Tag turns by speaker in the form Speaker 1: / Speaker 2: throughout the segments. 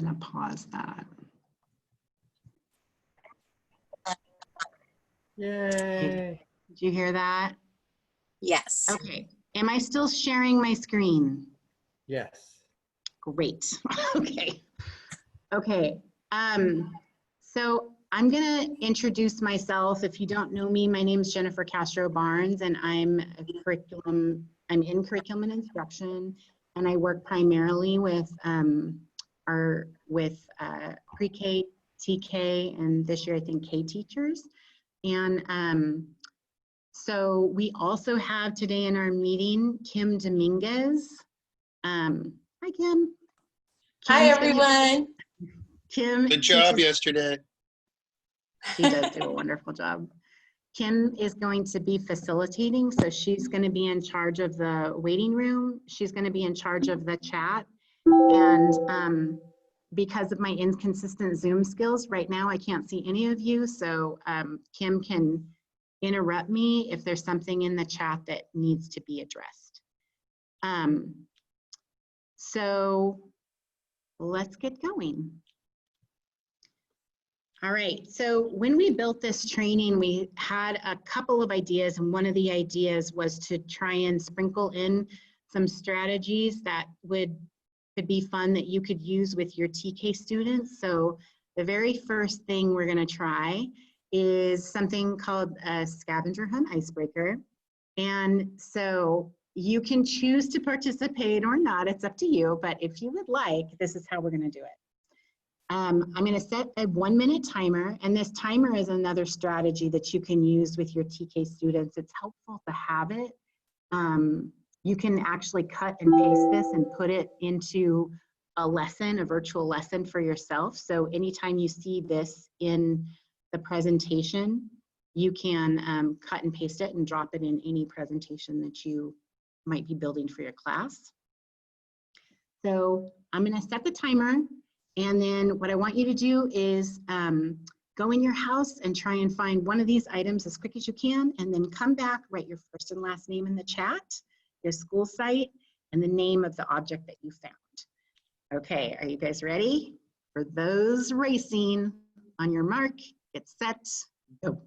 Speaker 1: I'm gonna pause that.
Speaker 2: Yay.
Speaker 1: Did you hear that?
Speaker 3: Yes.
Speaker 1: Okay. Am I still sharing my screen?
Speaker 2: Yes.
Speaker 1: Great. Okay. Okay. So I'm going to introduce myself. If you don't know me, my name is Jennifer Castro Barnes, and I'm in curriculum and instruction, and I work primarily with pre-K, TK, and this year I think K teachers. And so we also have today in our meeting Kim Dominguez. Hi, Kim.
Speaker 3: Hi, everyone.
Speaker 1: Kim.
Speaker 4: Good job yesterday.
Speaker 1: She does do a wonderful job. Kim is going to be facilitating, so she's going to be in charge of the waiting room. She's going to be in charge of the chat. And because of my inconsistent Zoom skills, right now I can't see any of you, so Kim can interrupt me if there's something in the chat that needs to be addressed. So let's get going. All right, so when we built this training, we had a couple of ideas, and one of the ideas was to try and sprinkle in some strategies that could be fun that you could use with your TK students. So the very first thing we're gonna try is something called a scavenger hunt icebreaker. And so you can choose to participate or not, it's up to you, but if you would like, this is how we're gonna do it. I'm gonna set a 1-minute timer, and this timer is another strategy that you can use with your TK students. It's helpful to have it. You can actually cut and paste this and put it into a lesson, a virtual lesson for yourself. So anytime you see this in the presentation, you can cut and paste it and drop it in any presentation that you might be building for your class. So I'm gonna set the timer, and then what I want you to do is go in your house and try and find one of these items as quick as you can, and then come back, write your first and last name in the chat, your school site, and the name of the object that you found. Okay, are you guys ready? For those racing, on your mark, get set, go.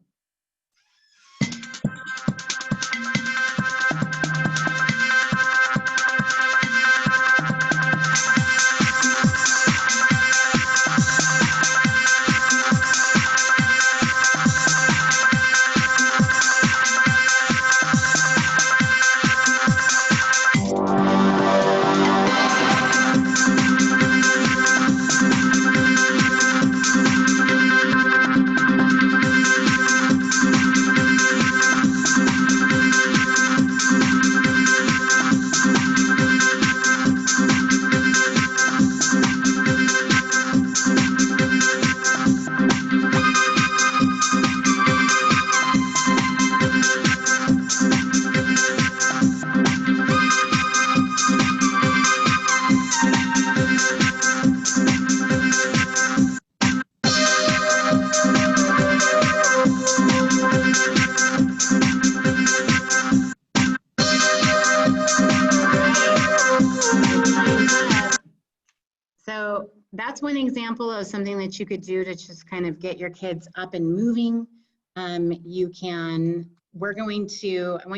Speaker 1: So that's one example of something that you could do to just kind of get your kids up and moving. I want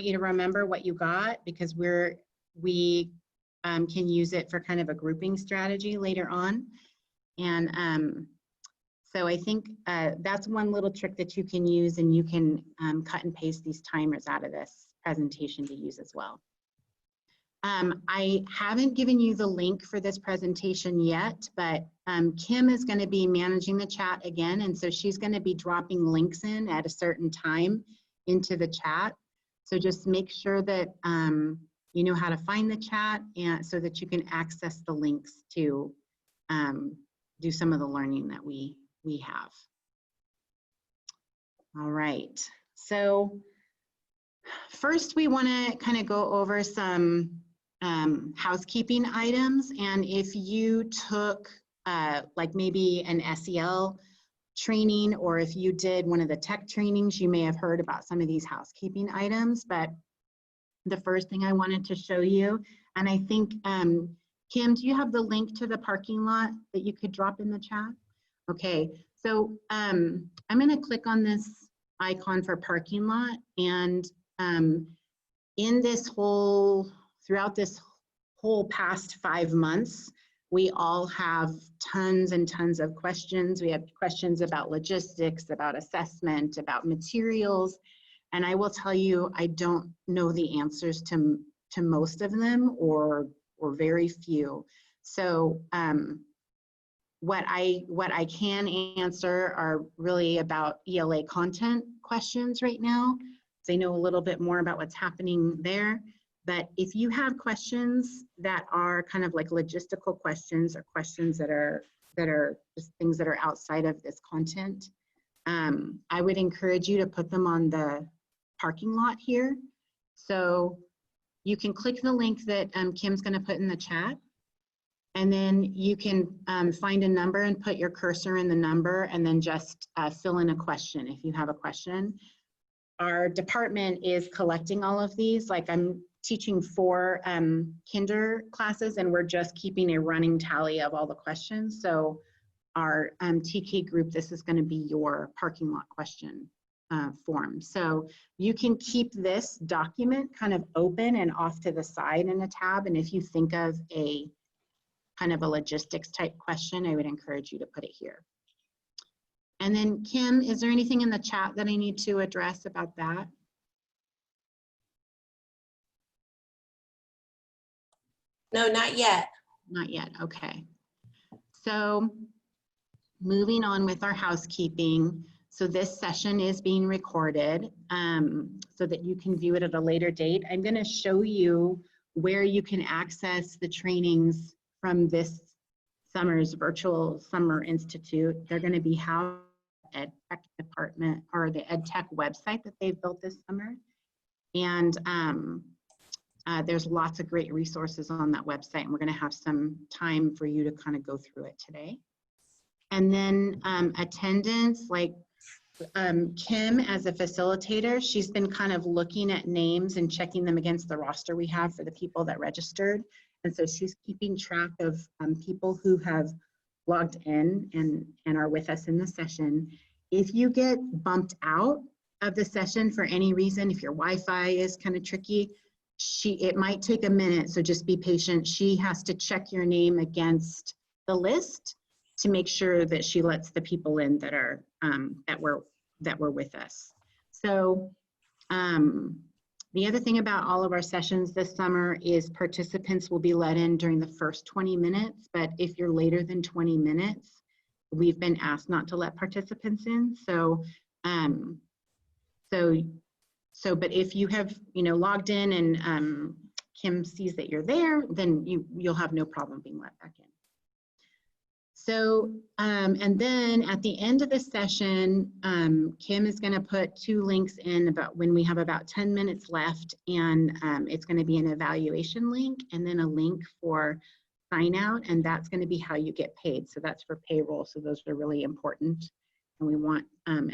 Speaker 1: you to remember what you got, because we can use it for kind of a grouping strategy later on. And so I think that's one little trick that you can use, and you can cut and paste these timers out of this presentation to use as well. I haven't given you the link for this presentation yet, but Kim is going to be managing the chat again, and so she's going to be dropping links in at a certain time into the chat. So just make sure that you know how to find the chat, and so that you can access the links to do some of the learning that we have. All right, so first we want to kind of go over some housekeeping items. And if you took like maybe an SEL training, or if you did one of the tech trainings, you may have heard about some of these housekeeping items. But the first thing I wanted to show you, and I think Kim, do you have the link to the parking lot that you could drop in the chat? Okay, so I'm going to click on this icon for parking lot, and in this whole, throughout this whole past 5 months, we all have tons and tons of questions. We have questions about logistics, about assessment, about materials, and I will tell you, I don't know the answers to most of them, or very few. So what I can answer are really about ELA content questions right now. They know a little bit more about what's happening there. But if you have questions that are kind of like logistical questions, or questions that are just things that are outside of this content, I would encourage you to put them on the parking lot here. So you can click the link that Kim's going to put in the chat, and then you can find a number and put your cursor in the number, and then just fill in a question if you have a question. Our department is collecting all of these. Like, I'm teaching 4 kinder classes, and we're just keeping a running tally of all the questions. So our TK group, this is going to be your parking lot question form. So you can keep this document kind of open and off to the side in a tab. And if you think of a kind of a logistics type question, I would encourage you to put it here. And then Kim, is there anything in the chat that I need to address about that?
Speaker 3: No, not yet.
Speaker 1: Not yet, okay. So moving on with our housekeeping. So this session is being recorded so that you can view it at a later date. I'm going to show you where you can access the trainings from this summer's virtual summer institute. They're going to be housed at the EdTech department, or the EdTech website that they've built this summer. And there's lots of great resources on that website, and we're going to have some time for you to kind of go through it today. And then attendance, like Kim as a facilitator, she's been kind of looking at names and checking them against the roster we have for the people that registered. And so she's keeping track of people who have logged in and are with us in the session. If you get bumped out of the session for any reason, if your Wi-Fi is kind of tricky, it might take a minute, so just be patient. She has to check your name against the list to make sure that she lets the people in that are that were with us. So the other thing about all of our sessions this summer is participants will be let in during the first 20 minutes, but if you're later than 20 minutes, we've been asked not to let participants in. So but if you have, logged in and Kim sees that you're there, then you'll have no problem being let back in. So, and then at the end of the session, Kim is going to put 2 links in about when we have about 10 minutes left, and it's going to be an evaluation link and then a link for sign out, and that's going to be how you get paid. So that's for payroll. So those are really important, and we want,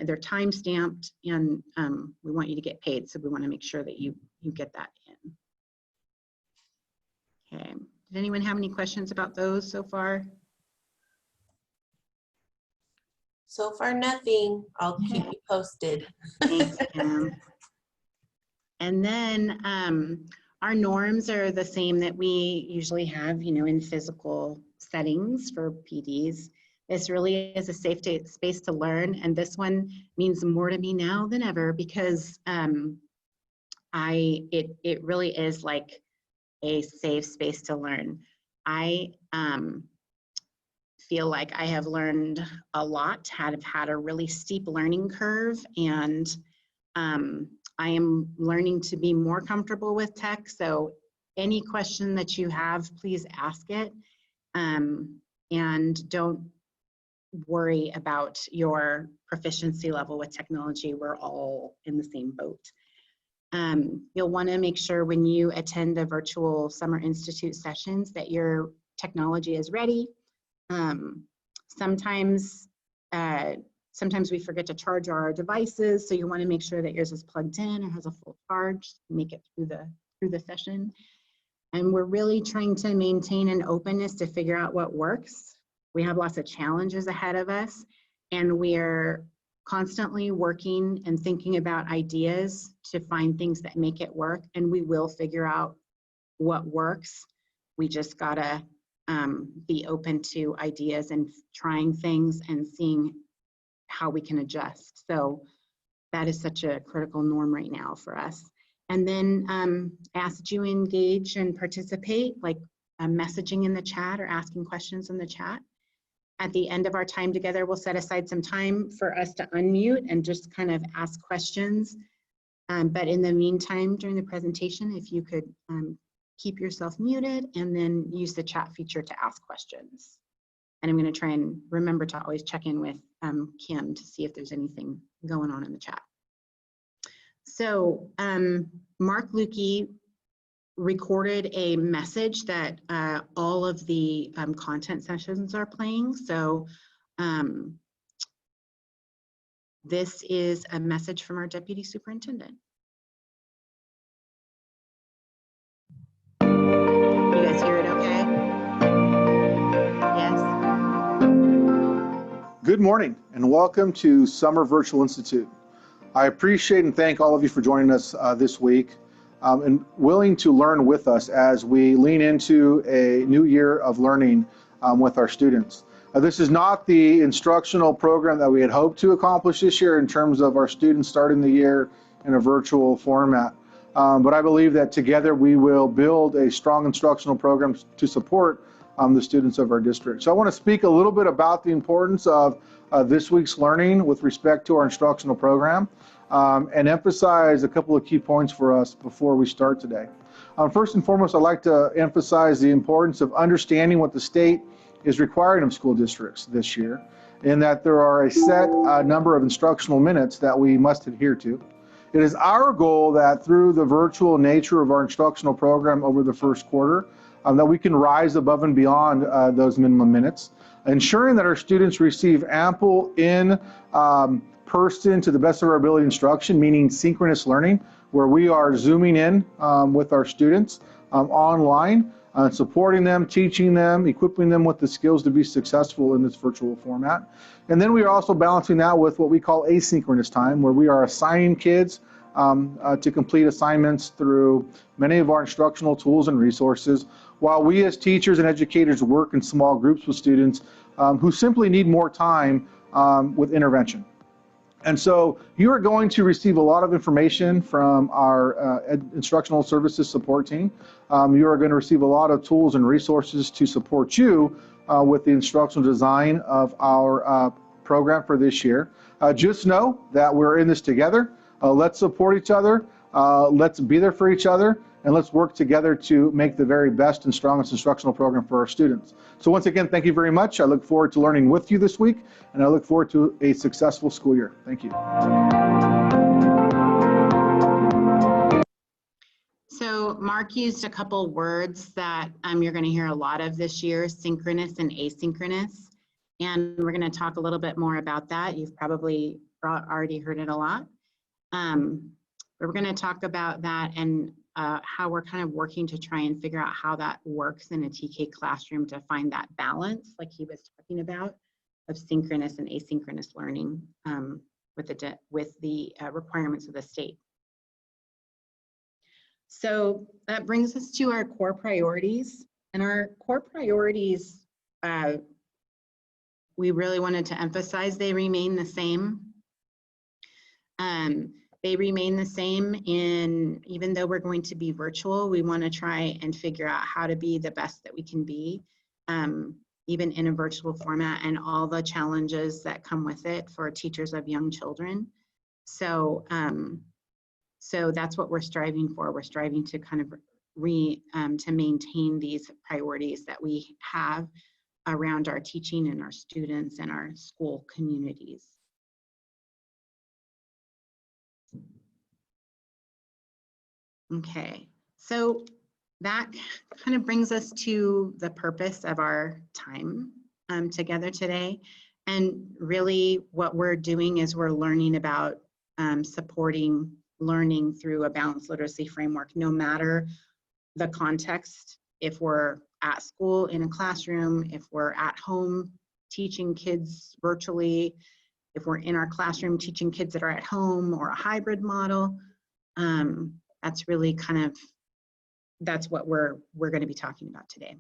Speaker 1: they're time stamped, and we want you to get paid. So we want to make sure that you get that in. Okay. Does anyone have any questions about those so far?
Speaker 3: So far, nothing. I'll keep you posted.
Speaker 1: Thanks, Kim. And then our norms are the same that we usually have, in physical settings for PDs. This really is a safe space to learn, and this one means more to me now than ever, because it really is like a safe space to learn. I feel like I have learned a lot, have had a really steep learning curve, and I am learning to be more comfortable with tech. So any question that you have, please ask it, and don't worry about your proficiency level with technology. We're all in the same boat. You'll want to make sure when you attend the virtual Summer Institute sessions that your technology is ready. Sometimes we forget to charge our devices, so you want to make sure that yours is plugged in or has a full charge to make it through the session. And we're really trying to maintain an openness to figure out what works. We have lots of challenges ahead of us, and we're constantly working and thinking about ideas to find things that make it work, and we will figure out what works. We just gotta be open to ideas and trying things and seeing how we can adjust. So that is such a critical norm right now for us. And then ask that you engage and participate, like messaging in the chat or asking questions in the chat. At the end of our time together, we'll set aside some time for us to unmute and just kind of ask questions. But in the meantime, during the presentation, if you could keep yourself muted and then use the chat feature to ask questions. And I'm going to try and remember to always check in with Kim to see if there's anything going on in the chat. So Mark Lukey recorded a message that all of the content sessions are playing. So this is a message from our Deputy Superintendent. You guys hear it okay? Yes?
Speaker 4: Good morning and welcome to Summer Virtual Institute. I appreciate and thank all of you for joining us this week and willing to learn with us as we lean into a new year of learning with our students. This is not the instructional program that we had hoped to accomplish this year in terms of our students starting the year in a virtual format. But I believe that together we will build a strong instructional program to support the students of our district. So I want to speak a little bit about the importance of this week's learning with respect to our instructional program and emphasize a couple of key points for us before we start today. First and foremost, I'd like to emphasize the importance of understanding what the state is requiring of school districts this year, in that there are a set number of instructional minutes that we must adhere to. It is our goal that through the virtual nature of our instructional program over the first quarter, that we can rise above and beyond those minimum minutes, ensuring that our students receive ample in-person to the best of our ability instruction, meaning synchronous learning, where we are zooming in with our students online, supporting them, teaching them, equipping them with the skills to be successful in this virtual format. And then we are also balancing that with what we call asynchronous time, where we are assigning kids to complete assignments through many of our instructional tools and resources, while we as teachers and educators work in small groups with students who simply need more time with intervention. And so you are going to receive a lot of information from our instructional services support team. You are going to receive a lot of tools and resources to support you with the instructional design of our program for this year. Just know that we're in this together. Let's support each other. Let's be there for each other. And let's work together to make the very best and strongest instructional program for our students. So once again, thank you very much. I look forward to learning with you this week, and I look forward to a successful school year. Thank you.
Speaker 1: So Mark used a couple words that you're going to hear a lot of this year: synchronous and asynchronous. And we're going to talk a little bit more about that. You've probably already heard it a lot. But we're going to talk about that and how we're kind of working to try and figure out how that works in a TK classroom to find that balance, like he was talking about, of synchronous and asynchronous learning with the requirements of the state. So that brings us to our core priorities. And our core priorities, we really wanted to emphasize they remain the same. They remain the same even though we're going to be virtual, we want to try and figure out how to be the best that we can be, even in a virtual format, and all the challenges that come with it for teachers of young children. So, so that's what we're striving for. We're striving to kind of to maintain these priorities that we have around our teaching and our students and our school communities. Okay, so that kind of brings us to the purpose of our time together today. And really what we're doing is we're learning about supporting learning through a balanced literacy framework, no matter the context, if we're at school in a classroom, if we're at home teaching kids virtually, if we're in our classroom teaching kids that are at home, or a hybrid model. That's really kind of, that's what we're going to be talking about today.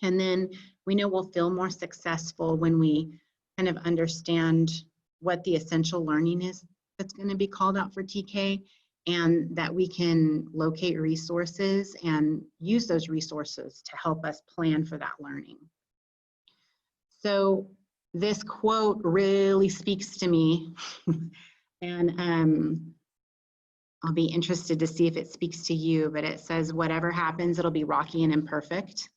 Speaker 1: And then we know we'll feel more successful when we kind of understand what the essential learning is that's going to be called out for TK, and that we can locate resources and use those resources to help us plan for that learning. So this quote really speaks to me, and I'll be interested to see if it speaks to you, but it says, whatever happens, it'll be rocky and imperfect.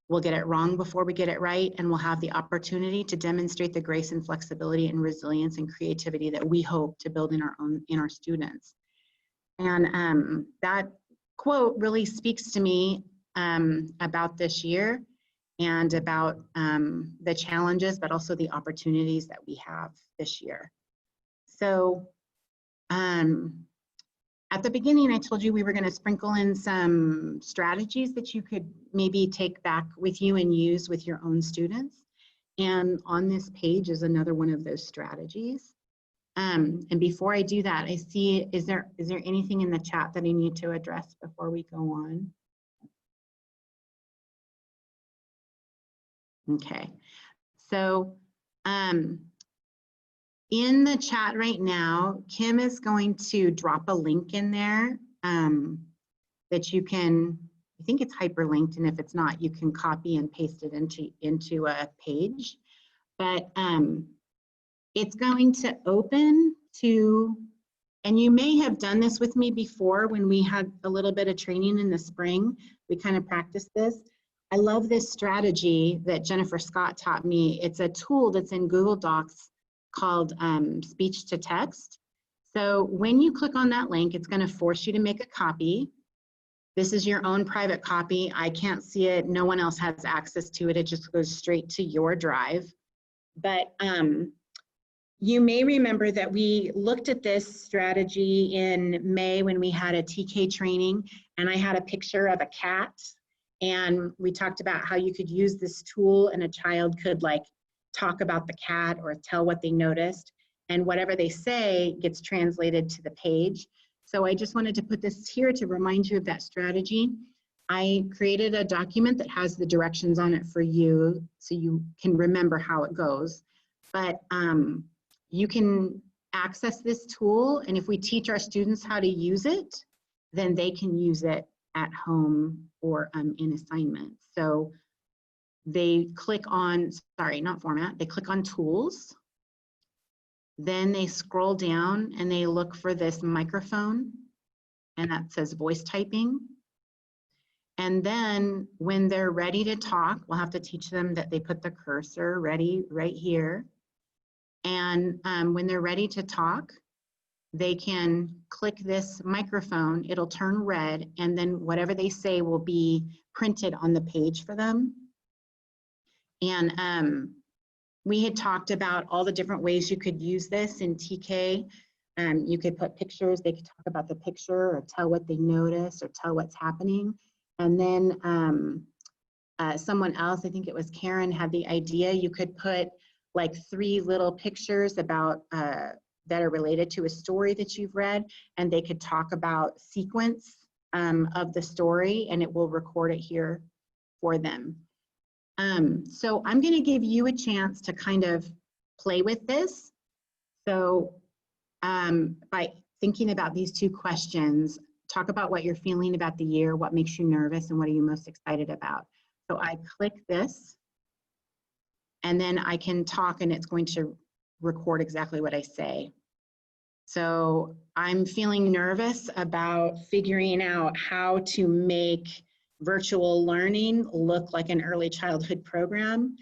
Speaker 1: We'll get it wrong before we get it right, and we'll have the opportunity to demonstrate the grace and flexibility and resilience and creativity that we hope to build in our students. And that quote really speaks to me about this year and about the challenges, but also the opportunities that we have this year. So at the beginning, I told you we were going to sprinkle in some strategies that you could maybe take back with you and use with your own students. And on this page is another one of those strategies. And before I do that, I see, is there anything in the chat that I need to address before we go on? Okay, so in the chat right now, Kim is going to drop a link in there that you can, I think it's hyperlinked, and if it's not, you can copy and paste it into a page. But it's going to open to, and you may have done this with me before when we had a little bit of training in the spring. We kind of practiced this. I love this strategy that Jennifer Scott taught me. It's a tool that's in Google Docs called speech to text. So when you click on that link, it's going to force you to make a copy. This is your own private copy. I can't see it. No one else has access to it. It just goes straight to your drive. But you may remember that we looked at this strategy in May when we had a TK training, and I had a picture of a cat, and we talked about how you could use this tool and a child could like talk about the cat or tell what they noticed, and whatever they say gets translated to the page. So I just wanted to put this here to remind you of that strategy. I created a document that has the directions on it for you so you can remember how it goes. But you can access this tool, and if we teach our students how to use it, then they can use it at home or in assignments. So they click on, sorry, not format, they click on tools. Then they scroll down and they look for this microphone, and that says voice typing. And then when they're ready to talk, we'll have to teach them that they put the cursor ready right here. And when they're ready to talk, they can click this microphone, it'll turn red, and then whatever they say will be printed on the page for them. And we had talked about all the different ways you could use this in TK. You could put pictures, they could talk about the picture or tell what they notice or tell what's happening. And then someone else, I think it was Karen, had the idea you could put like 3 little pictures about that are related to a story that you've read, and they could talk about sequence of the story, and it will record it here for them. So I'm going to give you a chance to kind of play with this. So by thinking about these 2 questions, talk about what you're feeling about the year, what makes you nervous, and what are you most excited about. So I click this, and then I can talk, and it's going to record exactly what I say. So I'm feeling nervous about figuring out how to make virtual learning look like an early childhood program.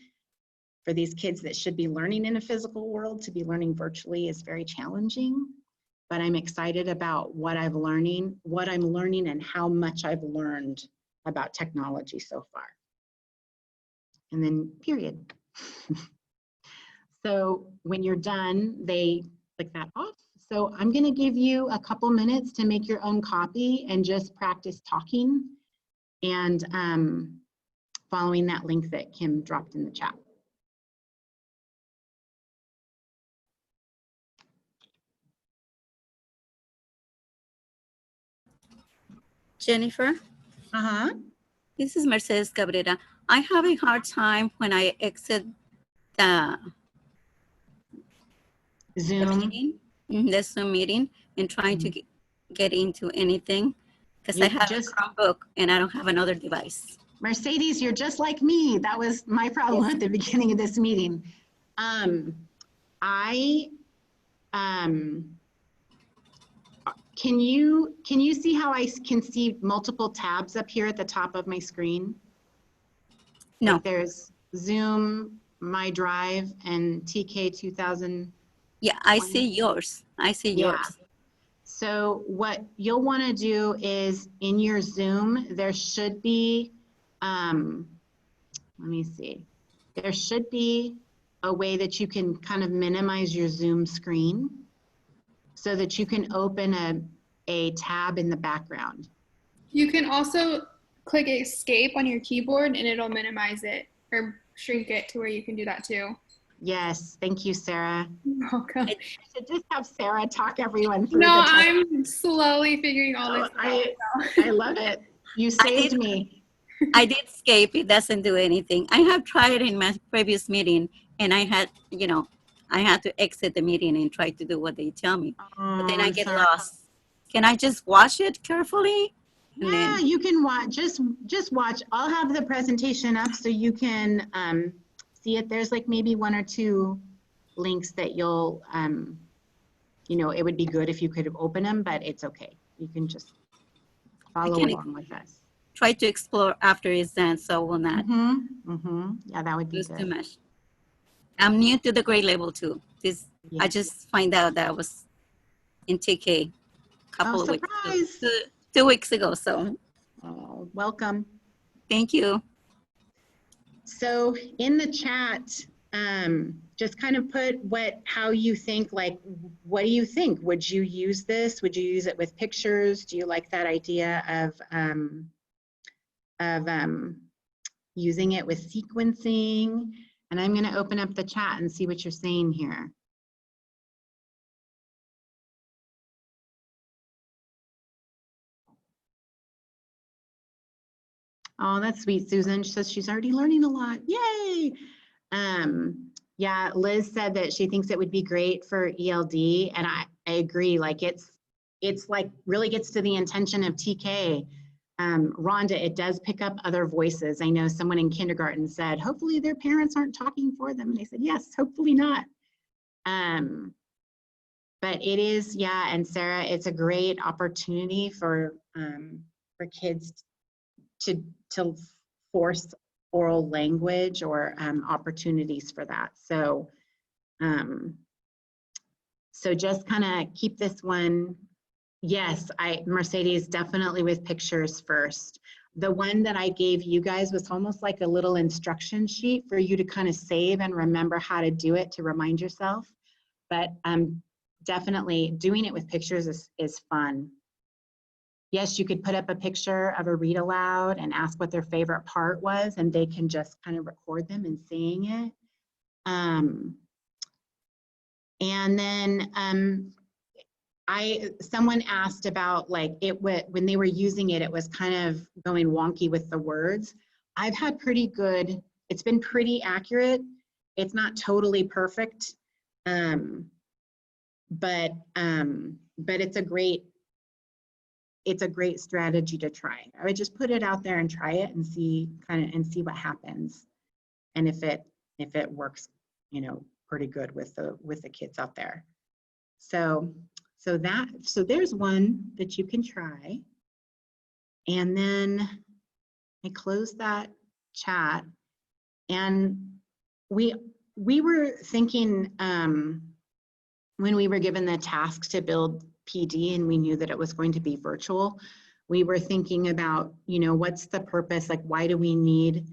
Speaker 1: For these kids that should be learning in a physical world, to be learning virtually is very challenging. But I'm excited about what I'm learning, and how much I've learned about technology so far. And then period. So when you're done, they click that off. So I'm going to give you a couple minutes to make your own copy and just practice talking and following that link that Kim dropped in the chat.
Speaker 5: Jennifer, this is Mercedes Cabrera. I have a hard time when I exit the
Speaker 1: Zoom.
Speaker 5: meeting, the Zoom meeting, and trying to get into anything because I
Speaker 1: You
Speaker 5: have
Speaker 1: just-
Speaker 5: a Chromebook and I don't have another device.
Speaker 1: Mercedes, you're just like me. That was my problem
Speaker 5: Yes.
Speaker 1: at the beginning of this meeting. Can you see how I can see multiple tabs up here at the top of my screen?
Speaker 5: No.
Speaker 1: Like there's Zoom, My Drive, and TK 2000.
Speaker 5: Yeah, I see yours. I see
Speaker 1: Yeah.
Speaker 5: yours.
Speaker 1: So what you'll want to do is in your Zoom, there should be, let me see, there should be a way that you can kind of minimize your Zoom screen so that you can open a tab in the background.
Speaker 6: You can also click escape on your keyboard and it'll minimize it or shrink it to where you can do that too.
Speaker 1: Yes, thank you, Sarah.
Speaker 6: You're welcome.
Speaker 1: I should just have Sarah talk everyone through
Speaker 6: No,
Speaker 1: the tech.
Speaker 6: I'm slowly figuring all this out.
Speaker 1: I love it. You saved me.
Speaker 5: I did escape. It doesn't do anything. I have tried it in my previous meeting and I had, I had to exit the meeting and try to do what they tell me. But then I
Speaker 1: I'm
Speaker 5: get
Speaker 1: sorry.
Speaker 5: lost. Can I just watch it carefully? And
Speaker 1: Yeah,
Speaker 5: then-
Speaker 1: you can watch, just watch. I'll have the presentation up so you can see it. There's like maybe 1 or 2 links that you'll, it would be good if you could open them, but it's okay. You can just follow
Speaker 5: can
Speaker 1: along with us.
Speaker 5: Try to explore after it's done so we'll not
Speaker 1: Yeah, that would be
Speaker 5: lose too
Speaker 1: good.
Speaker 5: much. I'm new to the grade level too. I
Speaker 1: Yeah.
Speaker 5: just find out that I was in TK a couple
Speaker 1: Oh,
Speaker 5: of weeks
Speaker 1: surprise.
Speaker 5: ago, 2 weeks ago. So
Speaker 1: Oh, welcome.
Speaker 5: thank you.
Speaker 1: So in the chat, just kind of put how you think, like, what do you think? Would you use this? Would you use it with pictures? Do you like that idea of using it with sequencing? And I'm going to open up the chat and see what you're saying here. Oh, that's sweet, Susan. She says she's already learning a lot. Yay! Yeah, Liz said that she thinks it would be great for ELD, and I agree. Like it's like really gets to the intention of TK. Rhonda, it does pick up other voices. I know someone in kindergarten said, hopefully their parents aren't talking for them. And I said, yes, hopefully not. But it is, yeah, and Sarah, it's a great opportunity for kids to force oral language or opportunities for that. So, so just kind of keep this one. Yes, Mercedes, definitely with pictures first. The one that I gave you guys was almost like a little instruction sheet for you to kind of save and remember how to do it to remind yourself. But definitely doing it with pictures is fun. Yes, you could put up a picture of a read aloud and ask what their favorite part was, and they can just kind of record them and saying it. And then someone asked about like when they were using it, it was kind of going wonky with the words. I've had pretty good, it's been pretty accurate. It's not totally perfect, but it's a great strategy to try. I would just put it out there and try it and see what happens, and if it works, pretty good with the kids out there. So there's one that you can try, and then I close that chat, and we were thinking when we were given the task to build PD and we knew that it was going to be virtual, we were thinking about, what's the purpose? Like, why do we need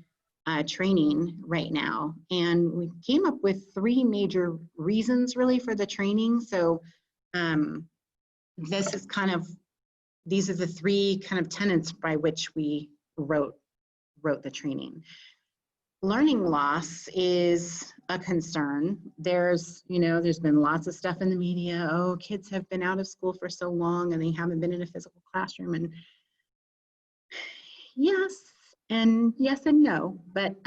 Speaker 1: training right now? And we came up with 3 major reasons really for the training. So these are the 3 kind of tenets by which we wrote the training. Learning loss is a concern. There's been lots of stuff in the media. Oh, kids have been out of school for so long and they haven't been in a physical classroom. And yes and no, but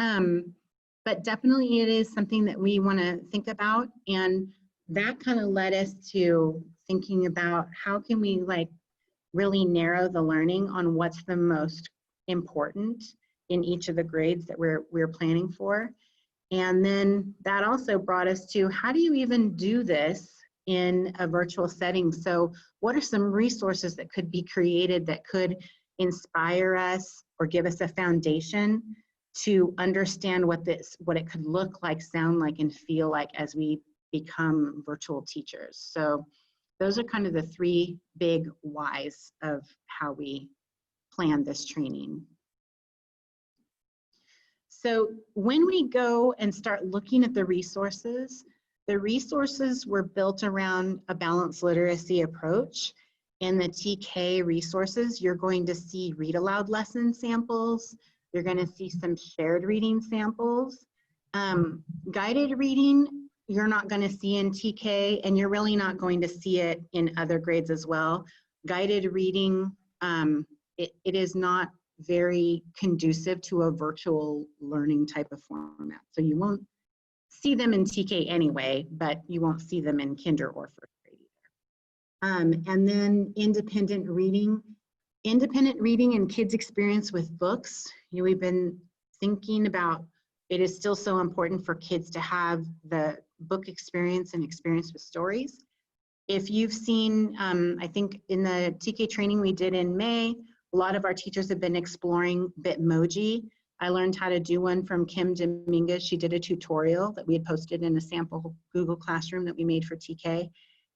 Speaker 1: definitely it is something that we want to think about, and that kind of led us to thinking about how can we like really narrow the learning on what's the most important in each of the grades that we're planning for. And then that also brought us to, how do you even do this in a virtual setting? So what are some resources that could be created that could inspire us or give us a foundation to understand what it could look like, sound like, and feel like as we become virtual teachers? So those are kind of the three big whys of how we plan this training. So when we go and start looking at the resources were built around a balanced literacy approach. In the TK resources, you're going to see read aloud lesson samples. You're going to see some shared reading samples. Guided reading, you're not going to see in TK, and you're really not going to see it in other grades as well. Guided reading, it is not very conducive to a virtual learning type of format. So you won't see them in TK anyway, but you won't see them in kinder or first grade either. And then independent reading and kids' experience with books. We've been thinking about, it is still so important for kids to have the book experience and experience with stories. If you've seen, I think in the TK training we did in May, a lot of our teachers have been exploring Bitmoji. I learned how to do one from Kim Dominguez. She did a tutorial that we had posted in a sample Google Classroom that we made for TK,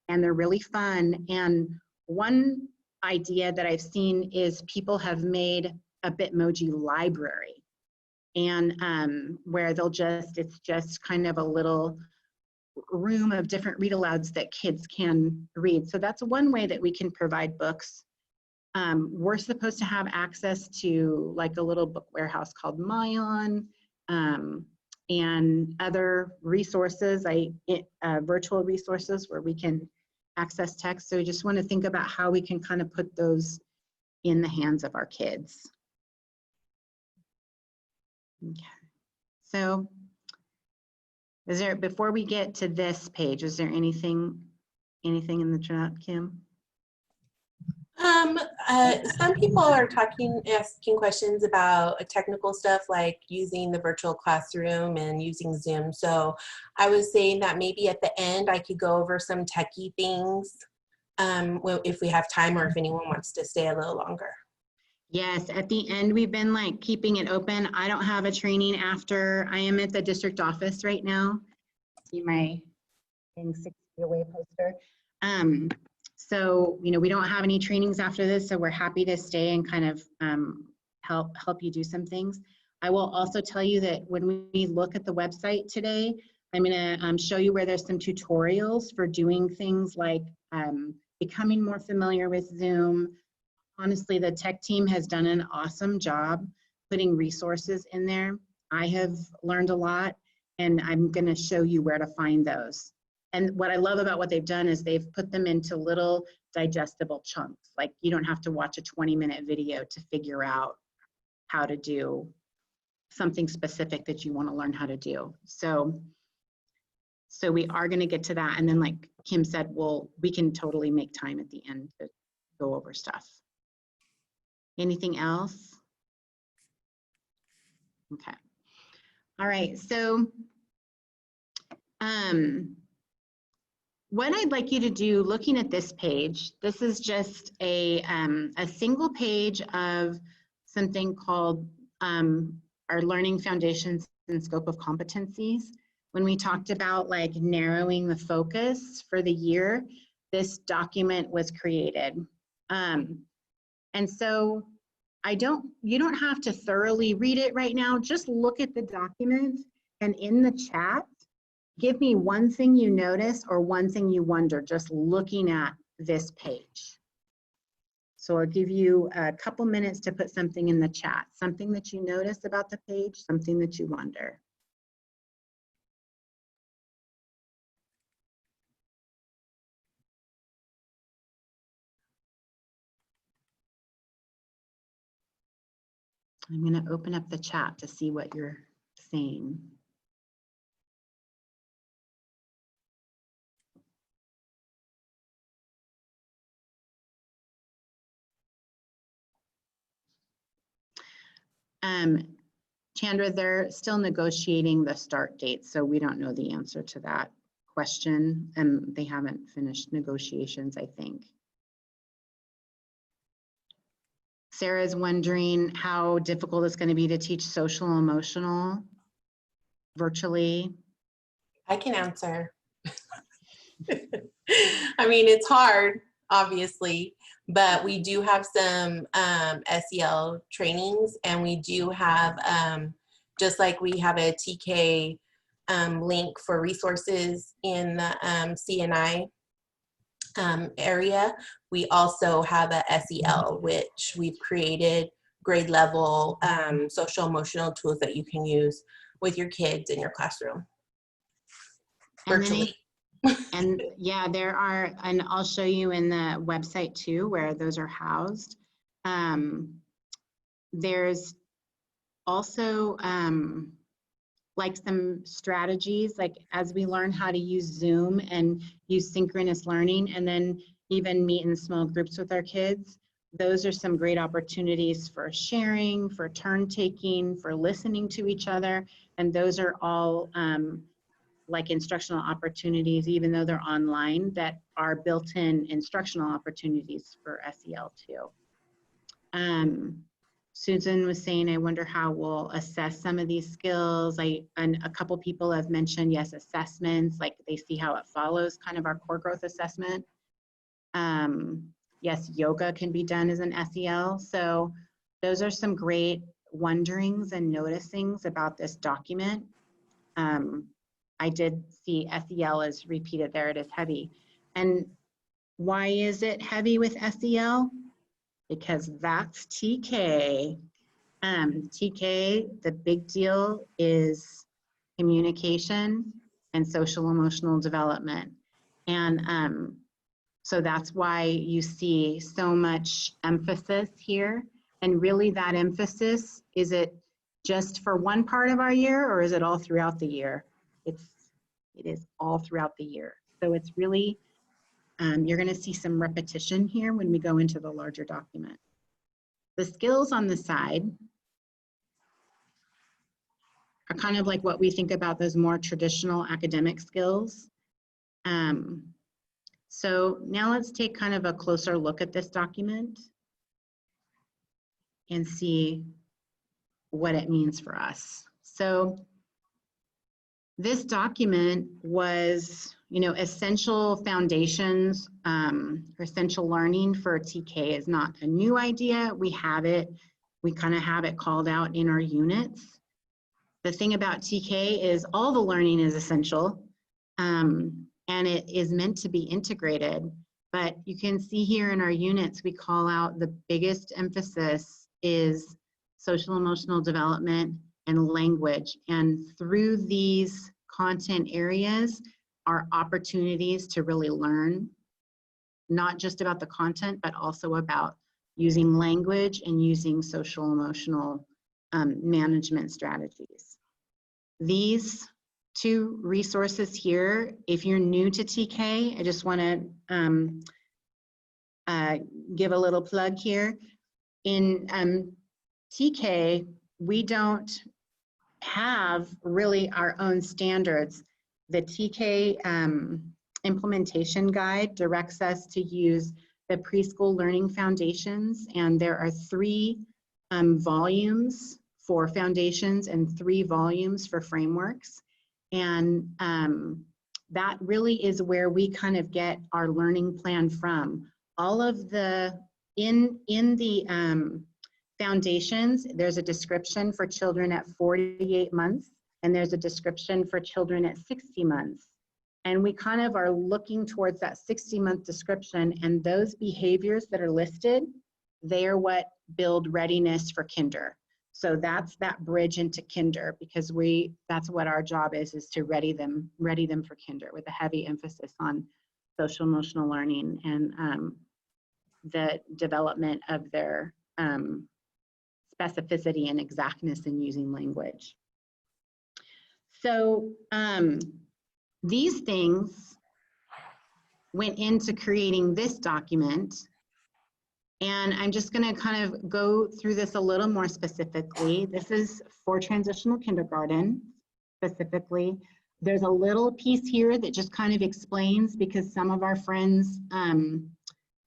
Speaker 1: and they're really fun. And one idea that I've seen is people have made a Bitmoji library, and where it's just kind of a little room of different read alouds that kids can read. So that's one way that we can provide books. We're supposed to have access to like a little book warehouse called Mayan, and other resources, virtual resources where we can access text. So we just want to think about how we can kind of put those in the hands of our kids. Okay. So before we get to this page, is there anything in the chat, Kim?
Speaker 3: Some people are asking questions about technical stuff like using the virtual classroom and using Zoom. So I was saying that maybe at the end I could go over some techie things if we have time, or if anyone wants to stay a little longer.
Speaker 1: Yes, at the end we've been like keeping it open. I don't have a training after. I am at the district office right now. See my 6 feet away poster. So, we don't have any trainings after this, so we're happy to stay and kind of help you do some things. I will also tell you that when we look at the website today, I'm going to show you where there's some tutorials for doing things like becoming more familiar with Zoom. Honestly, the tech team has done an awesome job putting resources in there. I have learned a lot, and I'm going to show you where to find those. And what I love about what they've done is they've put them into little digestible chunks. Like you don't have to watch a 20-minute video to figure out how to do something specific that you want to learn how to do. So we are going to get to that. And then like Kim said, we can totally make time at the end to go over stuff. Anything else? Okay. All right. So what I'd like you to do, looking at this page, this is just a single page of something called our Learning Foundations and Scope of Competencies. When we talked about like narrowing the focus for the year, this document was created. And so you don't have to thoroughly read it right now, just look at the document, and in the chat, give me one thing you notice or one thing you wonder just looking at this page. So I'll give you a couple minutes to put something in the chat, something that you notice about the page, something that you wonder. I'm going to open up the chat to see what you're saying. Chandra, they're still negotiating the start date, so we don't know the answer to that question, and they haven't finished negotiations, I think. Sarah's wondering how difficult it's going to be to teach social emotional virtually.
Speaker 3: I can answer. I mean, it's hard, obviously, but we do have some SEL trainings, and we do have, just like we have a TK link for resources in the CNI area, we also have a SEL, which we've created grade level social emotional tools that you can use with your kids in your classroom virtually.
Speaker 1: And yeah, there are, and I'll show you in the website too, where those are housed. There's also like some strategies, like as we learn how to use Zoom and use synchronous learning, and then even meet in small groups with our kids. Those are some great opportunities for sharing, for turn taking, for listening to each other. And those are all like instructional opportunities, even though they're online, that are built-in instructional opportunities for SEL too. Susan was saying, I wonder how we'll assess some of these skills. And a couple people have mentioned, yes, assessments, like they see how it follows kind of our core growth assessment. Yes, yoga can be done as an SEL. So those are some great wonderings and noticings about this document. I did see SEL is repeated there, it is heavy. And why is it heavy with SEL? Because that's TK. TK, the big deal is communication and social emotional development. And so that's why you see so much emphasis here. And really that emphasis, is it just for one part of our year, or is it all throughout the year? It is all throughout the year. So it's really, you're gonna see some repetition here when we go into the larger document. The skills on the side are kind of like what we think about those more traditional academic skills. So now let's take kind of a closer look at this document and see what it means for us. So this document was, essential foundations or essential learning for TK is not a new idea. We have it. We kind of have it called out in our units. The thing about TK is all the learning is essential, and it is meant to be integrated. But you can see here in our units, we call out the biggest emphasis is social emotional development and language. And through these content areas are opportunities to really learn, not just about the content, but also about using language and using social emotional management strategies. These two resources here, if you're new to TK, I just want to give a little plug here. In TK, we don't have really our own standards. The TK implementation guide directs us to use the preschool learning foundations, and there are 3 volumes for foundations and 3 volumes for frameworks. And that really is where we kind of get our learning plan from. All of the, in the foundations, there's a description for children at 48 months, and there's a description for children at 60 months. And we kind of are looking towards that 60-month description, and those behaviors that are listed they are what build readiness for kinder. So that's that bridge into kinder, because that's what our job is to ready them for kinder, with a heavy emphasis on social emotional learning and the development of their specificity and exactness in using language. So these things went into creating this document. And I'm just going to kind of go through this a little more specifically. This is for transitional kindergarten specifically. There's a little piece here that just kind of explains, because some of our friends,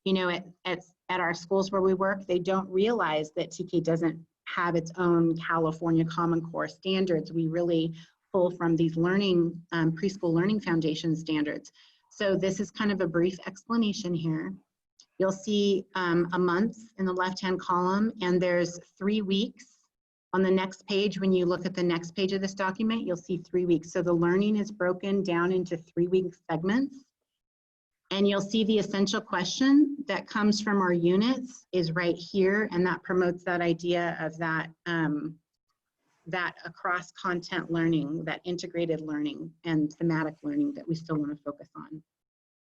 Speaker 1: you know, at our schools where we work, they don't realize that TK doesn't have its own California Common Core standards. We really pull from these learning, preschool learning foundation standards. So this is kind of a brief explanation here. You'll see a month in the left-hand column, and there's 3 weeks. On the next page, when you look at the next page of this document, you'll see 3 weeks. So the learning is broken down into 3-week segments. And you'll see the essential question that comes from our units is right here, and that promotes that idea of that, that across content learning, that integrated learning and thematic learning that we still want to focus on.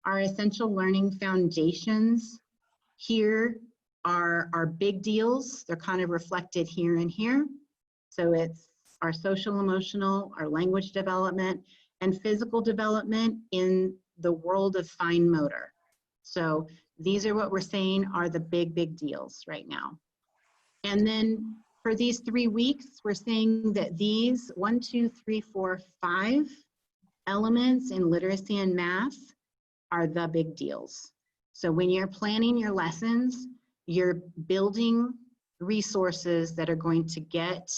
Speaker 1: Our essential learning foundations here are our big deals. They're kind of reflected here and here. So it's our social emotional, our language development, and physical development in the world of fine motor. So these are what we're saying are the big deals right now. And then for these 3 weeks, we're saying that these 1, 2, 3, 4, 5 elements in literacy and math are the big deals. So when you're planning your lessons, you're building resources that are going to get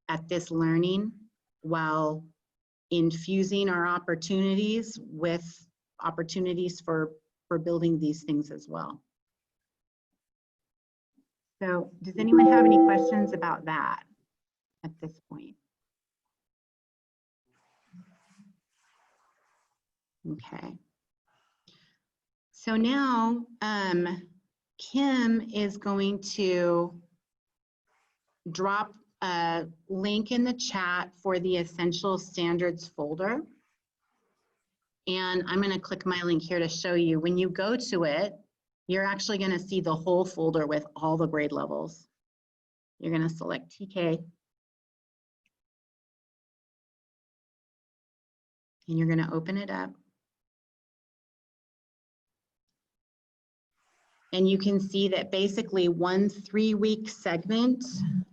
Speaker 1: at this learning while infusing our opportunities with opportunities for building these things as well. So does anyone have any questions about that at this point? Okay. So now Kim is going to drop a link in the chat for the Essential Standards folder. And I'm going to click my link here to show you. When you go to it, you're actually going to see the whole folder with all the grade levels. You're going to select TK. And you're going to open it up. And you can see that basically one 3-week segment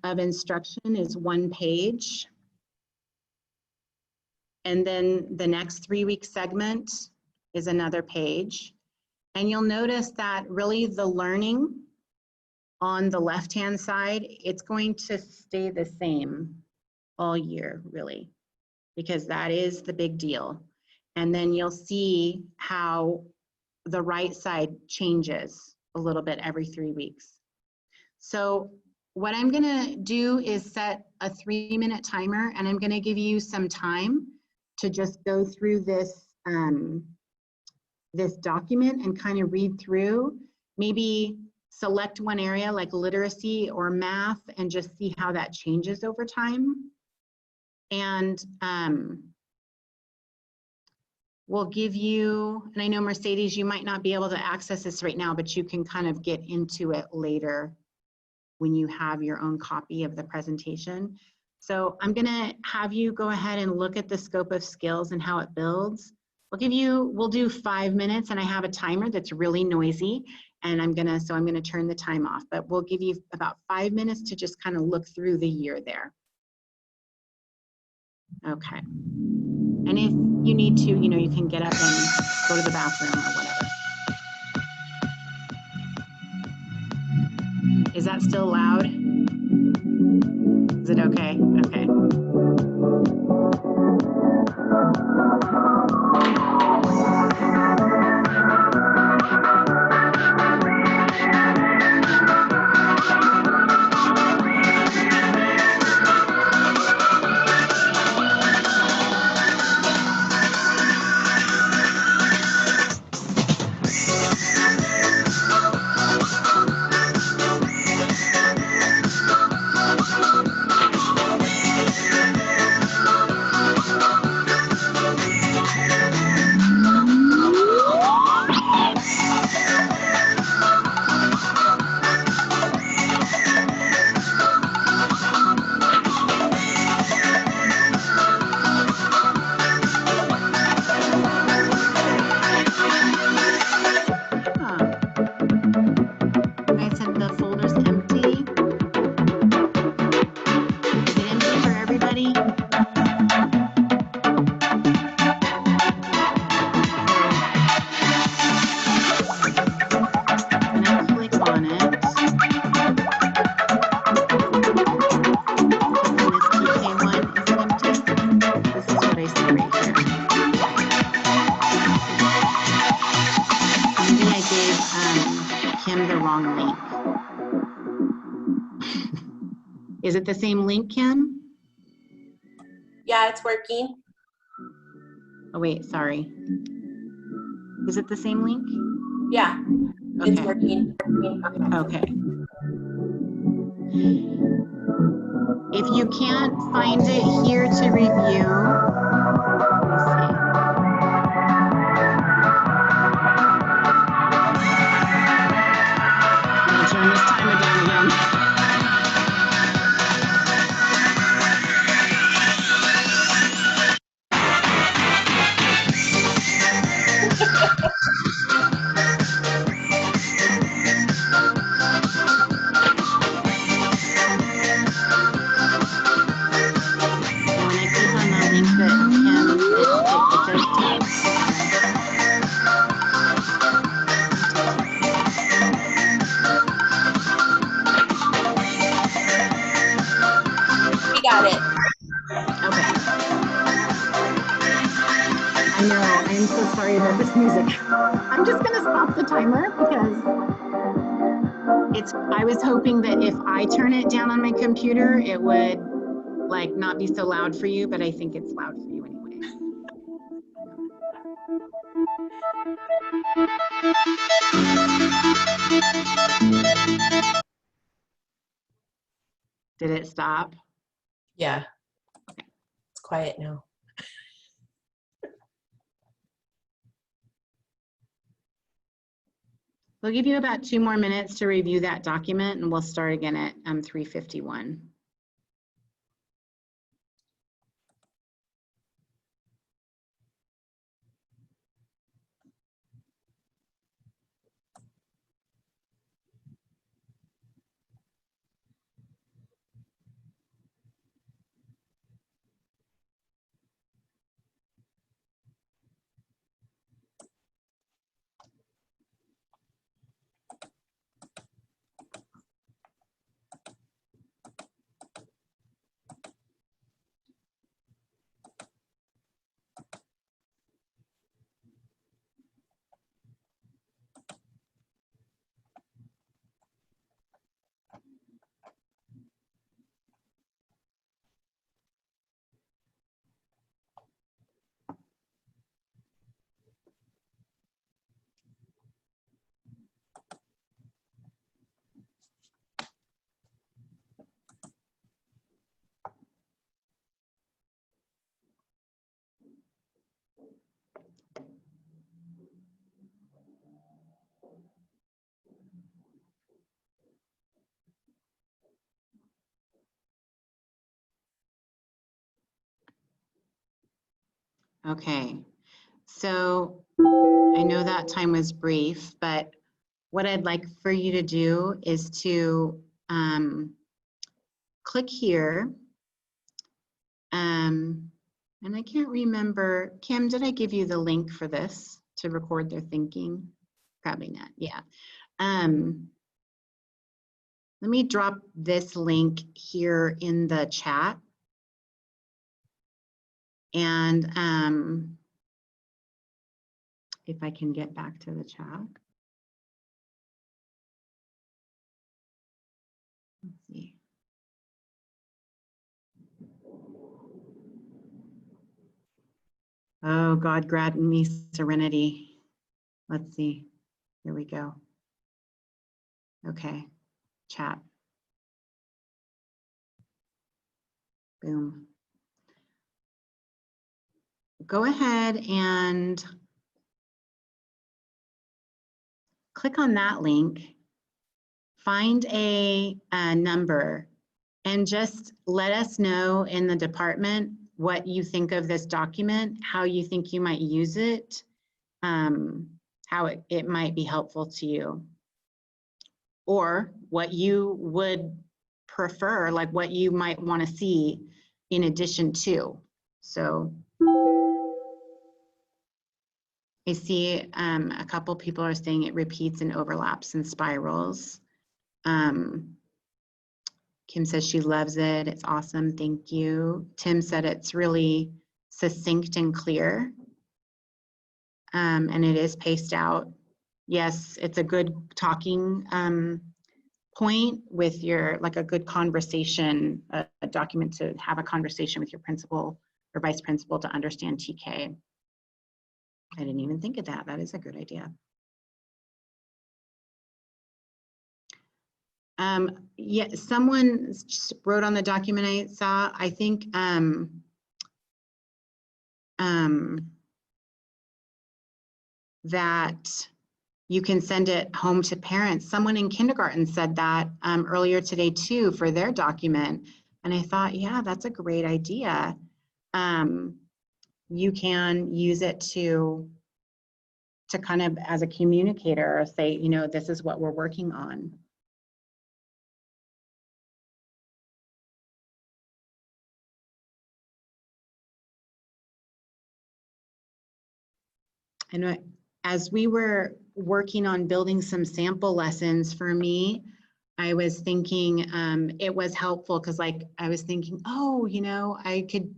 Speaker 1: of instruction is 1 page. And then the next 3-week segment is another page. And you'll notice that really the learning on the left-hand side, it's going to stay the same all year, really, because that is the big deal. And then you'll see how the right side changes a little bit every 3 weeks. So what I'm gonna do is set a 3-minute timer, and I'm gonna give you some time to just go through this, this document and kind of read through, maybe select one area like literacy or math and just see how that changes over time. And we'll give you, and I know Mercedes, you might not be able to access this right now, but you can kind of get into it later when you have your own copy of the presentation. So I'm gonna have you go ahead and look at the scope of skills and how it builds. We'll do 5 minutes, and I have a timer that's really noisy, and I'm gonna turn the time off, but we'll give you about 5 minutes to just kind of look through the year there. Okay. And if you need to, you know, you can get up and go to the bathroom or whatever. Is that still loud? Is it okay? Okay. wrong link. Is it the same link, Kim?
Speaker 3: Yeah, it's working.
Speaker 1: Oh wait, sorry. Is it the same link?
Speaker 3: Yeah, it's
Speaker 1: Okay.
Speaker 3: working.
Speaker 1: Okay. If you can't find it here to review, let me see. I'm gonna turn this timer down again. And when I click on the link that Kim, it does take me
Speaker 3: We got it.
Speaker 1: Okay. I know, I am so sorry about this music. I'm just gonna stop the timer because I was hoping that if I turn it down on my computer, it would like not be so loud for you, but I think it's loud for you anyway. Did it stop?
Speaker 3: Yeah. It's quiet now.
Speaker 1: We'll give you about 2 more minutes to review that document and we'll start again at 3:51. Okay, so I know that time was brief, but what I'd like for you to do is to click here. And I can't remember, Kim, did I give you the link for this to record their thinking? Probably not, yeah. Let me drop this link here in the chat. And if I can get back to the chat. Let's see. Oh, God grant me serenity. Let's see. Here we go. Okay, chat. Boom. Go ahead and click on that link. Find a number and just let us know in the department what you think of this document, how you think you might use it, how it might be helpful to you, or what you would prefer, like what you might want to see in addition to. So I see a couple people are saying it repeats and overlaps and spirals. Kim says she loves it. It's awesome. Thank you. Tim said it's really succinct and clear. And it is paced out. yes, it's a good talking point with your, like a good conversation, a document to have a conversation with your principal or vice principal to understand TK. I didn't even think of that. That is a good idea. Yeah, someone wrote on the document I saw, I think, that you can send it home to parents. Someone in kindergarten said that earlier today too for their document. And I thought, yeah, that's a great idea. You can use it to kind of as a communicator say, you know, this is what we're working on. And as we were working on building some sample lessons for me, I was thinking it was helpful because like I was thinking, oh, you know, I could,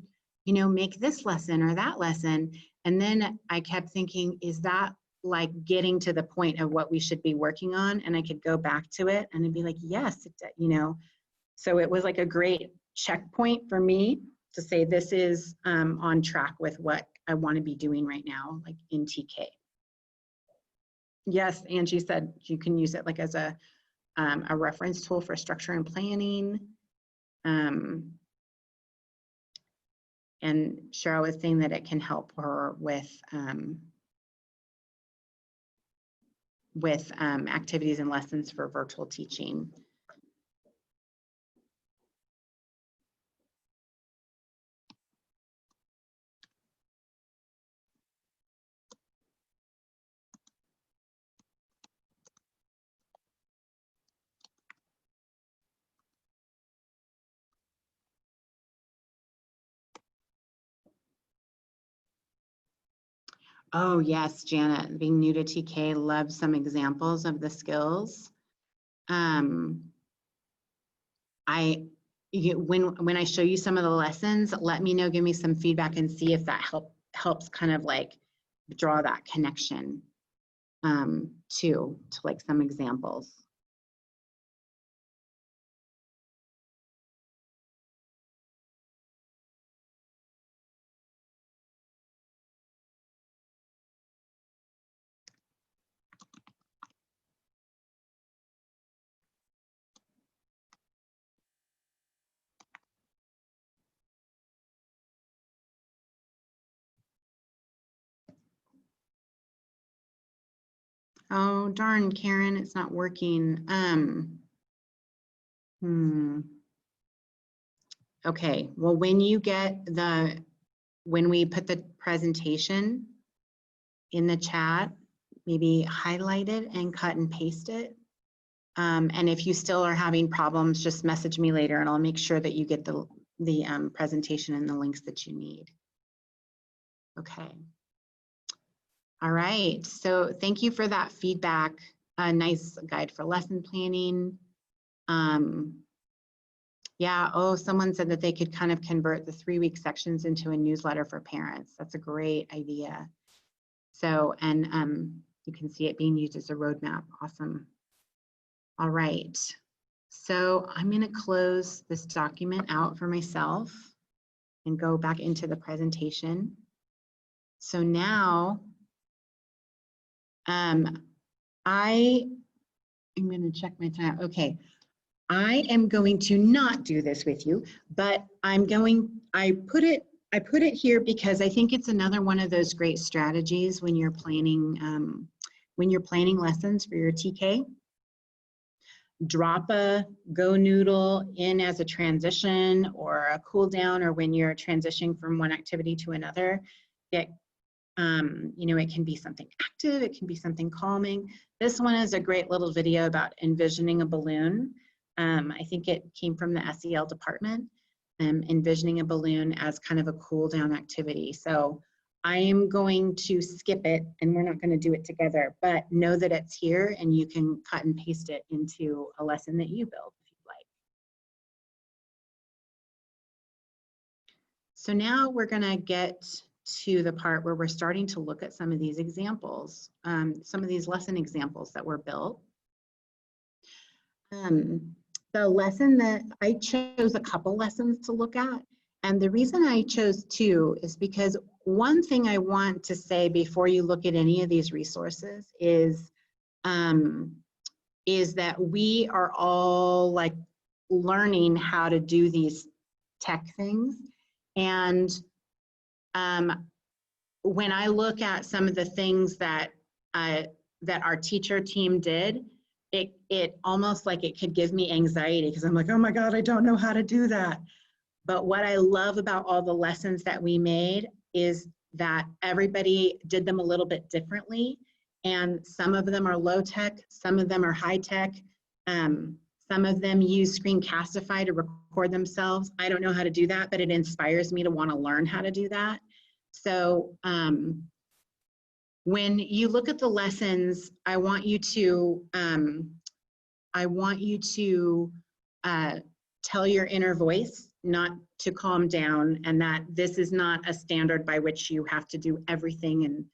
Speaker 1: you know, make this lesson or that lesson. And then I kept thinking, is that like getting to the point of what we should be working on? And I could go back to it and it'd be like, yes, you know. So it was like a great checkpoint for me to say this is on track with what I want to be doing right now, like in TK. Yes, Angie said you can use it like as a reference tool for structure and planning. And Cheryl was saying that it can help her with activities and lessons for virtual teaching. Oh yes, Janet, being new to TK, love some examples of the skills. When I show you some of the lessons, let me know, give me some feedback and see if that helps kind of like draw that connection to like some examples. Oh, darn, Karen, it's not working. Okay, well, when we put the presentation in the chat, maybe highlight it and cut and paste it. And if you still are having problems, just message me later and I'll make sure that you get the presentation and the links that you need. Okay. All right, so thank you for that feedback. A nice guide for lesson planning. Yeah, oh, someone said that they could kind of convert the 3-week sections into a newsletter for parents. That's a great idea. So, and you can see it being used as a roadmap. Awesome. All right, so I'm gonna close this document out for myself and go back into the presentation. So now, I'm gonna check my time. Okay, I am going to not do this with you, but I put it here because I think it's another one of those great strategies when you're planning lessons for your TK. Drop a Go Noodle in as a transition or a cool down, or when you're transitioning from one activity to another. You know, it can be something active, it can be something calming. This one is a great little video about envisioning a balloon. I think it came from the SEL department, envisioning a balloon as kind of a cool down activity. So I am going to skip it and we're not going to do it together, but know that it's here and you can cut and paste it into a lesson that you build if you'd like. So now we're going to get to the part where we're starting to look at some of these examples, some of these lesson examples that were built. The lesson that I chose a couple lessons to look at, and the reason I chose two is because one thing I want to say before you look at any of these resources is that we are all like learning how to do these tech things. And when I look at some of the things that our teacher team did, it almost like it could give me anxiety because I'm like, oh my God, I don't know how to do that. But what I love about all the lessons that we made is that everybody did them a little bit differently. And some of them are low tech, some of them are high tech. Some of them use Screencastify to record themselves. I don't know how to do that, but it inspires me to want to learn how to do that. So when you look at the lessons, I want you to tell your inner voice not to calm down, and that this is not a standard by which you have to do everything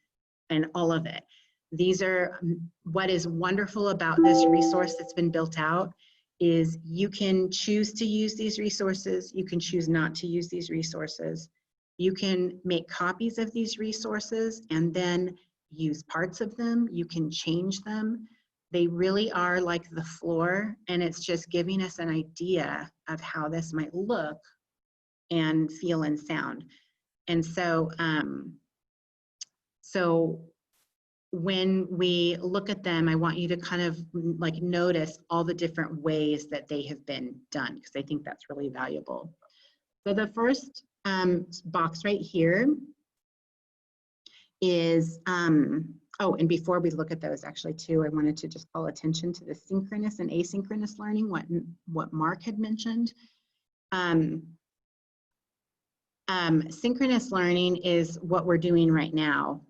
Speaker 1: and all of it. These are what is wonderful about this resource that's been built out is you can choose to use these resources, you can choose not to use these resources. You can make copies of these resources and then use parts of them, you can change them. They really are like the floor, and it's just giving us an idea of how this might look and feel and sound. And so, when we look at them, I want you to kind of like notice all the different ways that they have been done, because I think that's really valuable. So the first box right here is, oh, and before we look at those actually too, I wanted to just call attention to the synchronous and asynchronous learning, what Mark had mentioned. Synchronous learning is what we're doing right now.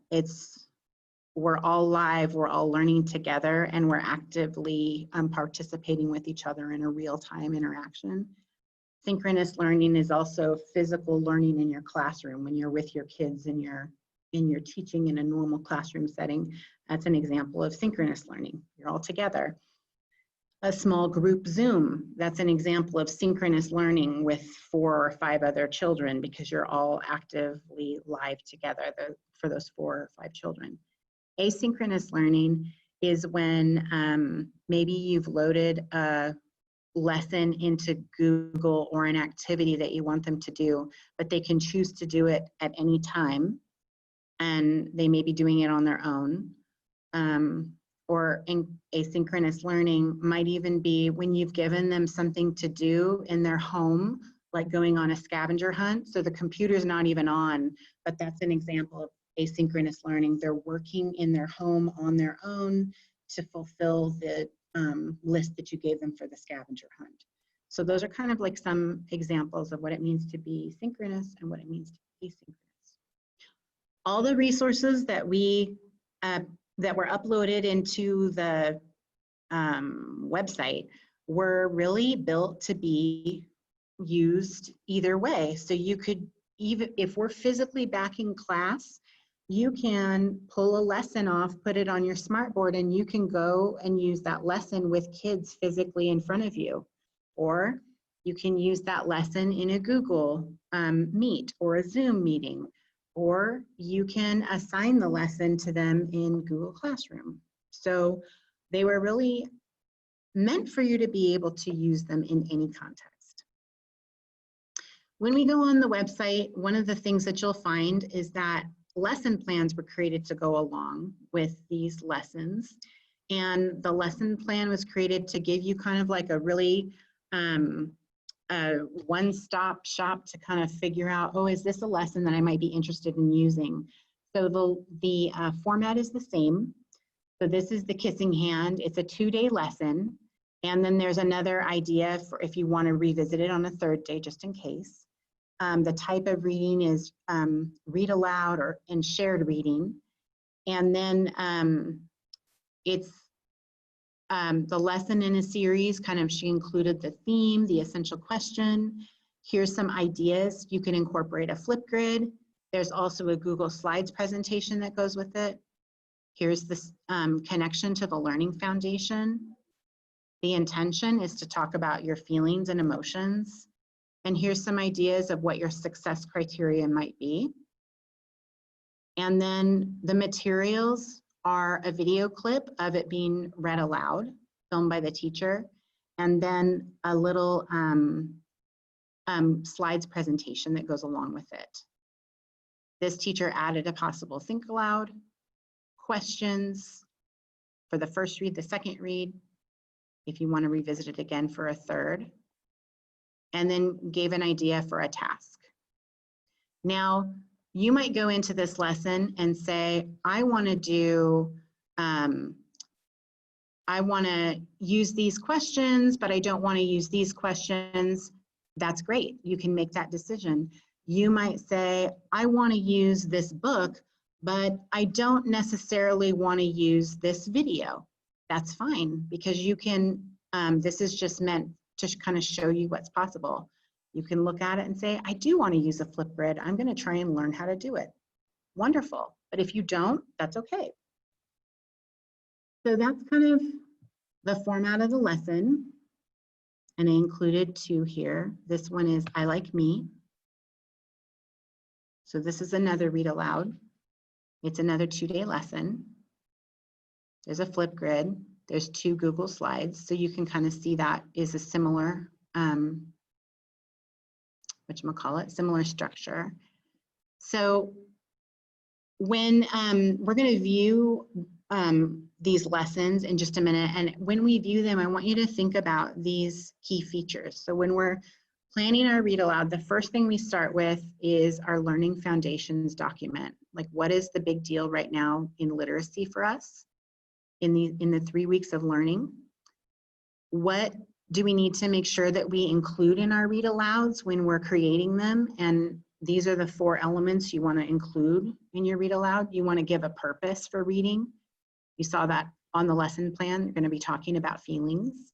Speaker 1: We're all live, we're all learning together, and we're actively participating with each other in a real-time interaction. Synchronous learning is also physical learning in your classroom when you're with your kids and you're teaching in a normal classroom setting. That's an example of synchronous learning. You're all together. A small group Zoom, that's an example of synchronous learning with 4 or 5 other children because you're all actively live together for those 4 or 5 children. Asynchronous learning is when maybe you've loaded a lesson into Google or an activity that you want them to do, but they can choose to do it at any time, and they may be doing it on their own. Or asynchronous learning might even be when you've given them something to do in their home, like going on a scavenger hunt. So the computer's not even on, but that's an example of asynchronous learning. They're working in their home on their own to fulfill the list that you gave them for the scavenger hunt. So those are kind of like some examples of what it means to be synchronous and what it means to be asynchronous. All the resources that were uploaded into the website were really built to be used either way. So you could, even if we're physically back in class, you can pull a lesson off, put it on your smartboard, and you can go and use that lesson with kids physically in front of you. Or you can use that lesson in a Google Meet or a Zoom meeting. Or you can assign the lesson to them in Google Classroom. So they were really meant for you to be able to use them in any context. When we go on the website, one of the things that you'll find is that lesson plans were created to go along with these lessons. And the lesson plan was created to give you kind of like a really one-stop shop to kind of figure out, oh, is this a lesson that I might be interested in using? So the format is the same. So this is the kissing hand. It's a 2-day lesson. And then there's another idea for if you want to revisit it on a 3rd day, just in case. The type of reading is read aloud or in shared reading. And then it's the lesson in a series, kind of she included the theme, the essential question. Here's some ideas. You can incorporate a flip grid. There's also a Google Slides presentation that goes with it. Here's this connection to the Learning Foundation. The intention is to talk about your feelings and emotions. And here's some ideas of what your success criteria might be. And then the materials are a video clip of it being read aloud, filmed by the teacher, and then a little slides presentation that goes along with it. This teacher added a possible think aloud, questions for the first read, the second read, if you want to revisit it again for a third, and then gave an idea for a task. Now, you might go into this lesson and say, I want to do, I want to use these questions, but I don't want to use these questions. That's great. You can make that decision. You might say, I want to use this book, but I don't necessarily want to use this video. That's fine, because you can, this is just meant to kind of show you what's possible. You can look at it and say, I do want to use a Flipgrid. I'm going to try and learn how to do it. Wonderful. But if you don't, that's okay. So that's kind of the format of the lesson. And I included two here. This one is I Like Me. So this is another read aloud. It's another 2-day lesson. There's a Flipgrid. There's 2 Google Slides. So you can kind of see that is a similar, whatchamacallit, similar structure. So when we're going to view these lessons in just a minute, and when we view them, I want you to think about these key features. So when we're planning our read aloud, the first thing we start with is our Learning Foundations document. Like, what is the big deal right now in literacy for us in the 3 weeks of learning? What do we need to make sure that we include in our read alouds when we're creating them? And these are the 4 elements you want to include in your read aloud. You want to give a purpose for reading. You saw that on the lesson plan. You're going to be talking about feelings.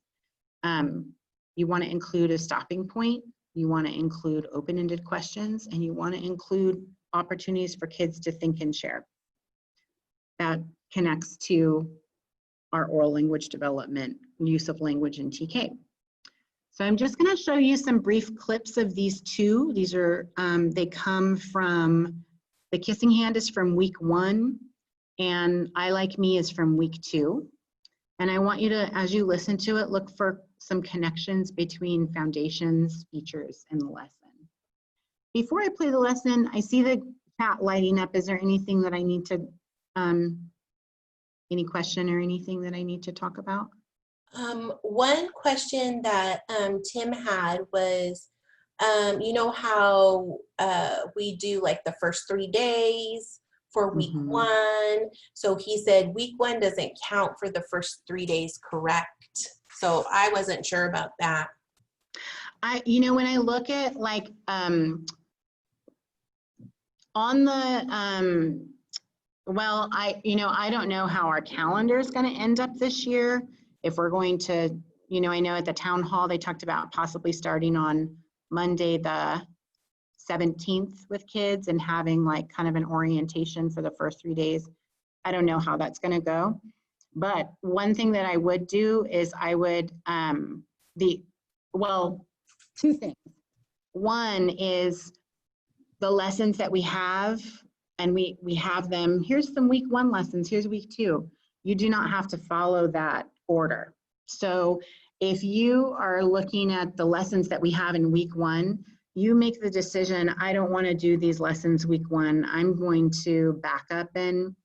Speaker 1: You want to include a stopping point. You want to include open-ended questions, and you want to include opportunities for kids to think and share. That connects to our oral language development, use of language in TK. So I'm just going to show you some brief clips of these 2. These are, they come from, the Kissing Hand is from week 1, and I Like Me is from week 2. And I want you to, as you listen to it, look for some connections between foundations, features, and the lesson. Before I play the lesson, I see the chat lighting up. Is there anything that I need to, any question or anything that I need to talk about?
Speaker 3: One question that Tim had was, you know how we do like the first 3 days for week 1? So he said week 1 doesn't count for the first 3 days, correct? So I wasn't sure about that.
Speaker 1: You know, when I look at like on the well, I don't know how our calendar is going to end up this year. If we're going to, I know at the town hall they talked about possibly starting on Monday the 17th with kids and having like kind of an orientation for the first 3 days. I don't know how that's going to go. But one thing that I would do is I would, 2 things. One is the lessons that we have, and we have them, here's some week 1 lessons, here's week 2. You do not have to follow that order. So if you are looking at the lessons that we have in week 1, you make the decision, I don't want to do these lessons week 1. I'm going to back up and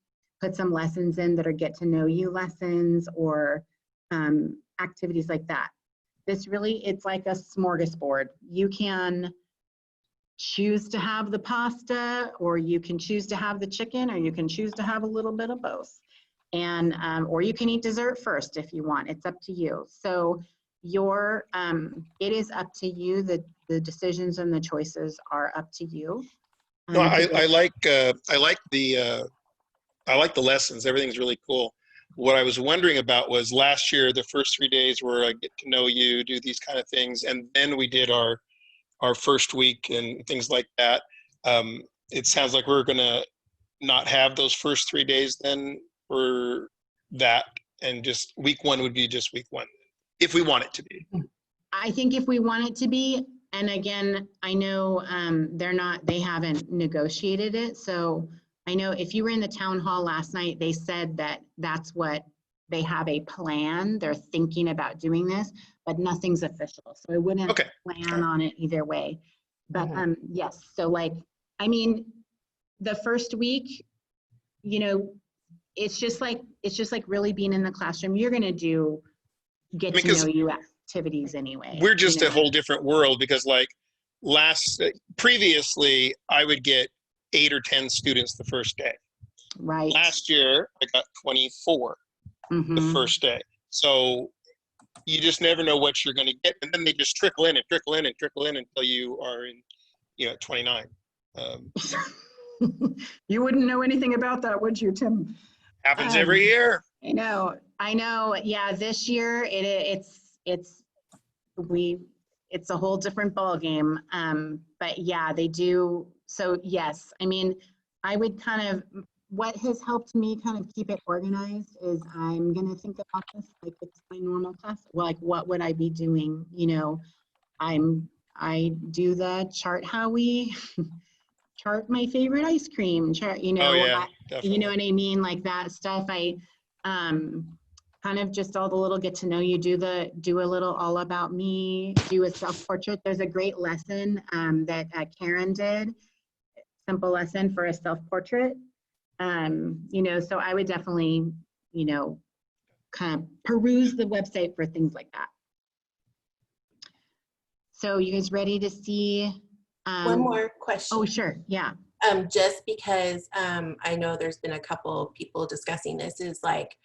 Speaker 1: put some lessons in that are get to know you lessons or activities like that. This really, it's like a smorgasbord. You can choose to have the pasta, or you can choose to have the chicken, or you can choose to have a little bit of both. And, or you can eat dessert first if you want, it's up to you. So it is up to you, the decisions and the choices are up to you.
Speaker 7: No, I like the lessons. Everything's really cool. What I was wondering about was last year, the first 3 days were I get to know you, do these kind of things. And then we did our first week and things like that. it sounds like we're gonna not have those first 3 days then for that, and just week 1 would be just week 1, if we want it to be.
Speaker 1: I think if we want it to be, and again, I know they haven't negotiated it. So I know if you were in the town hall last night, they said that that's what they have a plan. They're thinking about doing this, but nothing's official. So I wouldn't
Speaker 7: Okay.
Speaker 1: plan on it either way. But
Speaker 3: Mhm.
Speaker 1: yes, so like, I mean, the first week, you know, it's just like really being in the classroom. You're gonna get to
Speaker 7: Because
Speaker 1: know you activities anyway.
Speaker 7: we're just
Speaker 1: you
Speaker 7: a
Speaker 1: know?
Speaker 7: whole different world, because like previously I would get 8 or 10 students the first day.
Speaker 1: Right.
Speaker 7: Last year I got 24 the
Speaker 1: Mhm.
Speaker 7: first day. So you just never know what you're going to get, and then they just trickle in and trickle in and trickle in until you are in, 29.
Speaker 1: You wouldn't know anything about that, would you, Tim?
Speaker 7: Happens every year.
Speaker 1: I know. Yeah, this year it's a whole different ball game. But yeah, they do. So yes, I mean, I would what has helped me kind of keep it organized is I'm gonna think about this like it's my normal class. Like, what would I be doing? I do the chart how we chart my favorite ice cream chart,
Speaker 7: Oh yeah,
Speaker 1: you
Speaker 7: definitely.
Speaker 1: know what I mean? Like that stuff. I kind of just all the little get to know you, do a little all about me, do a self-portrait. There's a great lesson that Karen did, simple lesson for a self-portrait. So I would definitely, kind of peruse the website for things like that. So you guys ready to see?
Speaker 3: One more question.
Speaker 1: Oh, sure. Yeah.
Speaker 3: Just because I know there's been a couple people discussing this, is like,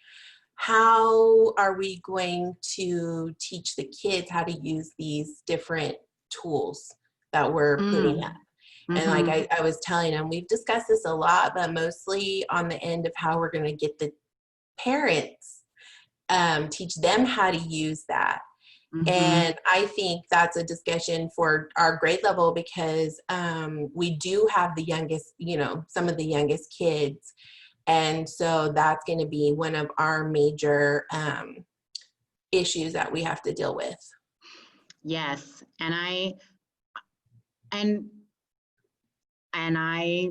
Speaker 3: how are we going to teach the kids how to use these different tools that we're putting up? And like I was telling them, we've discussed this a lot, but mostly on the end of how we're going to get the parents, teach them how to use that. And I think that's a discussion for our grade level, because we do have the youngest, some of the youngest kids. And so that's going to be one of our major issues that we have to deal with.
Speaker 1: Yes. And I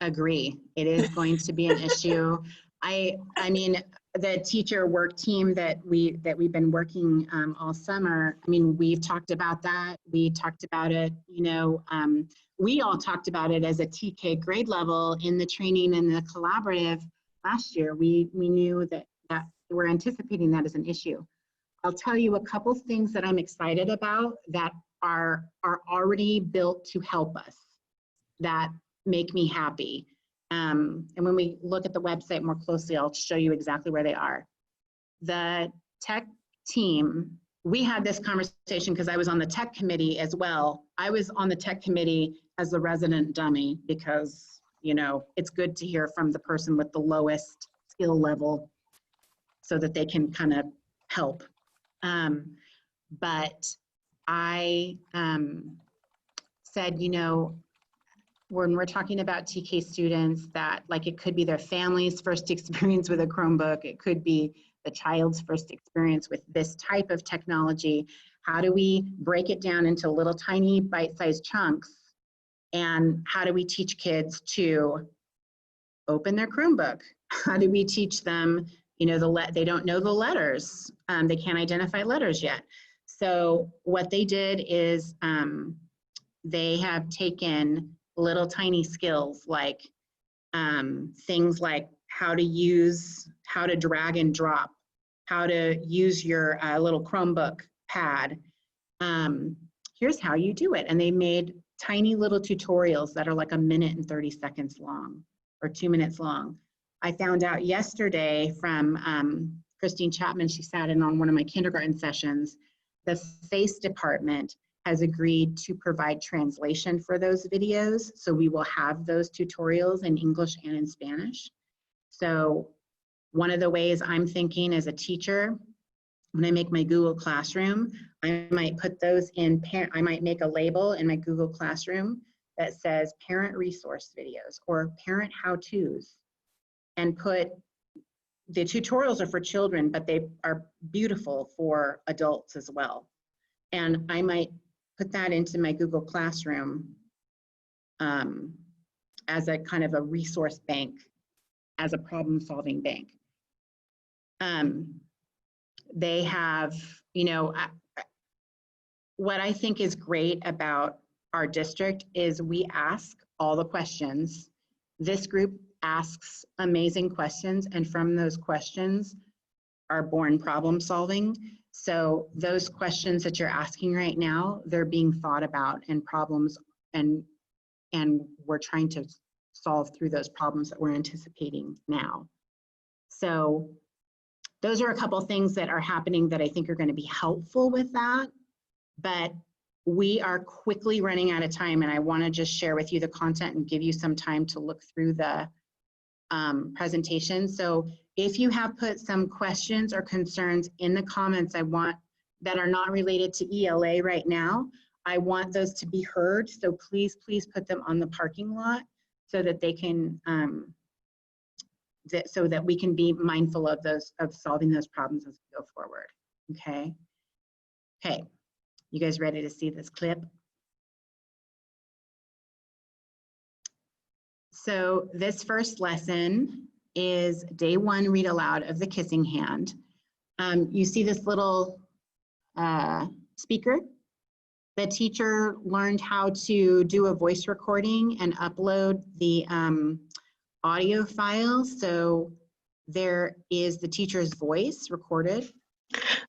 Speaker 1: agree. It is going to be an issue. I mean, the teacher work team that we've been working all summer, I mean, we've talked about that. We talked about it, we all talked about it as a TK grade level in the training and the collaborative last year. We knew that we're anticipating that as an issue. I'll tell you a couple things that I'm excited about that are already built to help us, that make me happy. And when we look at the website more closely, I'll show you exactly where they are. The tech team, we had this conversation because I was on the tech committee as well. I was on the tech committee as the resident dummy because, it's good to hear from the person with the lowest skill level so that they can kind of help. But I said, when we're talking about TK students, that like it could be their family's first experience with a Chromebook, it could be the child's first experience with this type of technology. How do we break it down into little tiny bite-sized chunks? And how do we teach kids to open their Chromebook? How do we teach them, they don't know the letters. They can't identify letters yet. So what they did is they have taken little tiny skills like things like how to drag and drop, how to use your little Chromebook pad. Here's how you do it. And they made tiny little tutorials that are like 1 minute and 30 seconds long or 2 minutes long. I found out yesterday from Christine Chapman, she sat in on one of my kindergarten sessions, the FACE department has agreed to provide translation for those videos. So we will have those tutorials in English and in Spanish. So one of the ways I'm thinking as a teacher, when I make my Google Classroom, I might put those in, I might make a label in my Google Classroom that says parent resource videos or parent how-tos, and put, the tutorials are for children, but they are beautiful for adults as well. And I might put that into my Google Classroom as a kind of a resource bank, as a problem-solving bank. They have, you know, what I think is great about our district is we ask all the questions. This group asks amazing questions, and from those questions are born problem solving. So those questions that you're asking right now, they're being thought about, and problems, and we're trying to solve through those problems that we're anticipating now. So those are a couple things that are happening that I think are going to be helpful with that. But we are quickly running out of time, and I want to just share with you the content and give you some time to look through the presentation. So if you have put some questions or concerns in the comments, I want that are not related to ELA right now, I want those to be heard. So please, please put them on the parking lot so that they can, so that we can be mindful of those, of solving those problems as we go forward. Okay. Okay. You guys ready to see this clip? So this first lesson is day 1 read aloud of the kissing hand. You see this little speaker? The teacher learned how to do a voice recording and upload the audio file. So there is the teacher's voice recorded.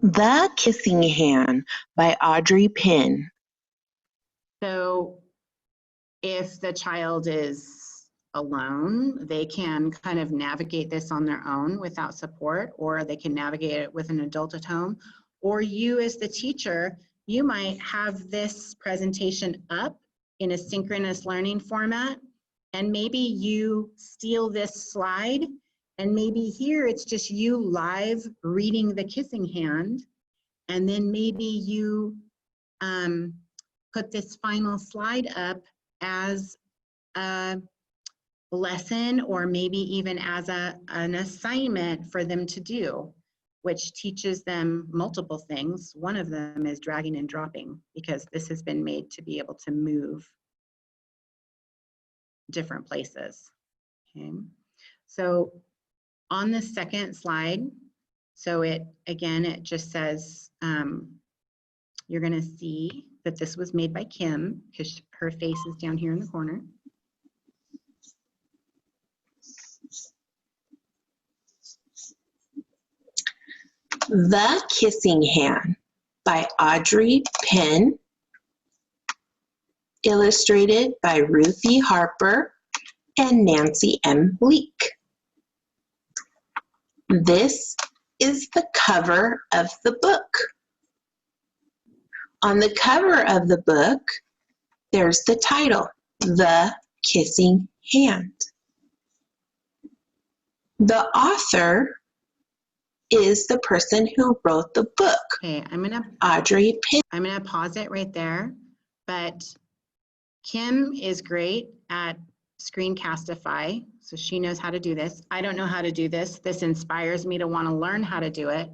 Speaker 3: The Kissing Hand by Audrey Penn.
Speaker 1: So if the child is alone, they can kind of navigate this on their own without support, or they can navigate it with an adult at home. Or you as the teacher, you might have this presentation up in a synchronous learning format, and maybe you steal this slide, and maybe here it's just you live reading the kissing hand, and then maybe you put this final slide up as a lesson, or maybe even as an assignment for them to do, which teaches them multiple things. One of them is dragging and dropping, because this has been made to be able to move different places. Okay, so on the second slide, so it just says, you're gonna see that this was made by Kim, because her face is down here in the corner.
Speaker 3: The Kissing Hand by Audrey Penn, illustrated by Ruthie Harper and Nancy M. Leak. This is the cover of the book. On the cover of the book, there's the title, The Kissing Hand. The author is the person who wrote the book.
Speaker 1: Okay,
Speaker 3: Audrey Penn.
Speaker 1: I'm gonna pause it right there, but Kim is great at Screencastify, so she knows how to do this. I don't know how to do this. This inspires me to want to learn how to do it.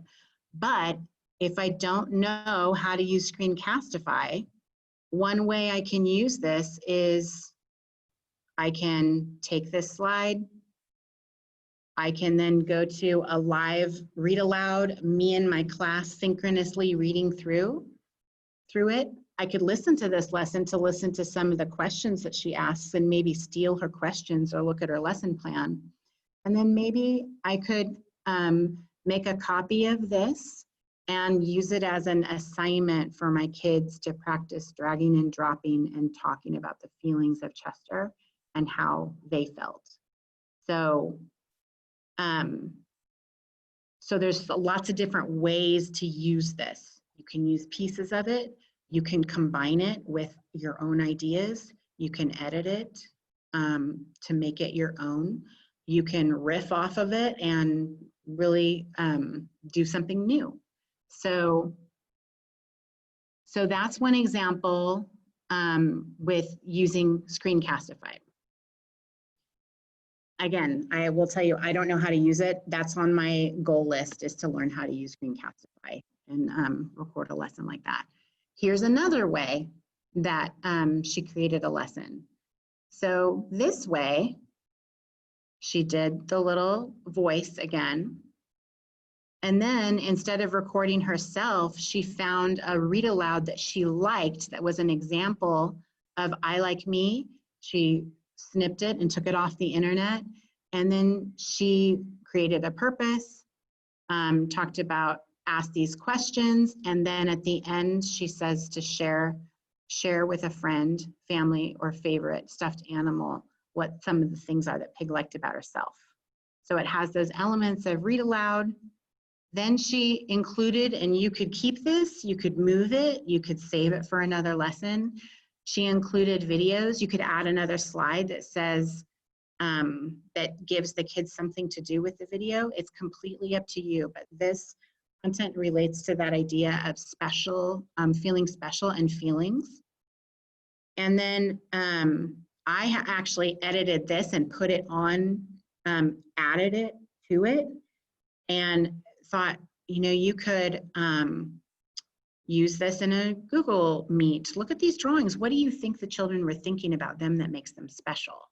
Speaker 1: But if I don't know how to use Screencastify, one way I can use this is I can take this slide. I can then go to a live read aloud, me and my class synchronously reading through it. I could listen to this lesson to listen to some of the questions that she asks, and maybe steal her questions or look at her lesson plan. And then maybe I could make a copy of this and use it as an assignment for my kids to practice dragging and dropping and talking about the feelings of Chester and how they felt. So, so there's lots of different ways to use this. You can use pieces of it. You can combine it with your own ideas. You can edit it to make it your own. You can riff off of it and really do something new. So that's one example. with using Screencastify. Again, I will tell you, I don't know how to use it. That's on my goal list, is to learn how to use Screencastify and record a lesson like that. Here's another way that she created a lesson. So this way, she did the little voice again. And then instead of recording herself, she found a read aloud that she liked that was an example of I Like Me. She snipped it and took it off the internet. And then she created a purpose, talked about ask these questions. And then at the end, she says to share with a friend, family, or favorite stuffed animal what some of the things are that Pig liked about herself. So it has those elements of read aloud. Then she included, and you could keep this, you could move it, you could save it for another lesson. She included videos. You could add another slide that says, that gives the kids something to do with the video. It's completely up to you, but this content relates to that idea of special, feeling special and feelings. And then I actually edited this and put it on, added it to it, and thought, you know, you could use this in a Google Meet. Look at these drawings. What do you think the children were thinking about them that makes them special?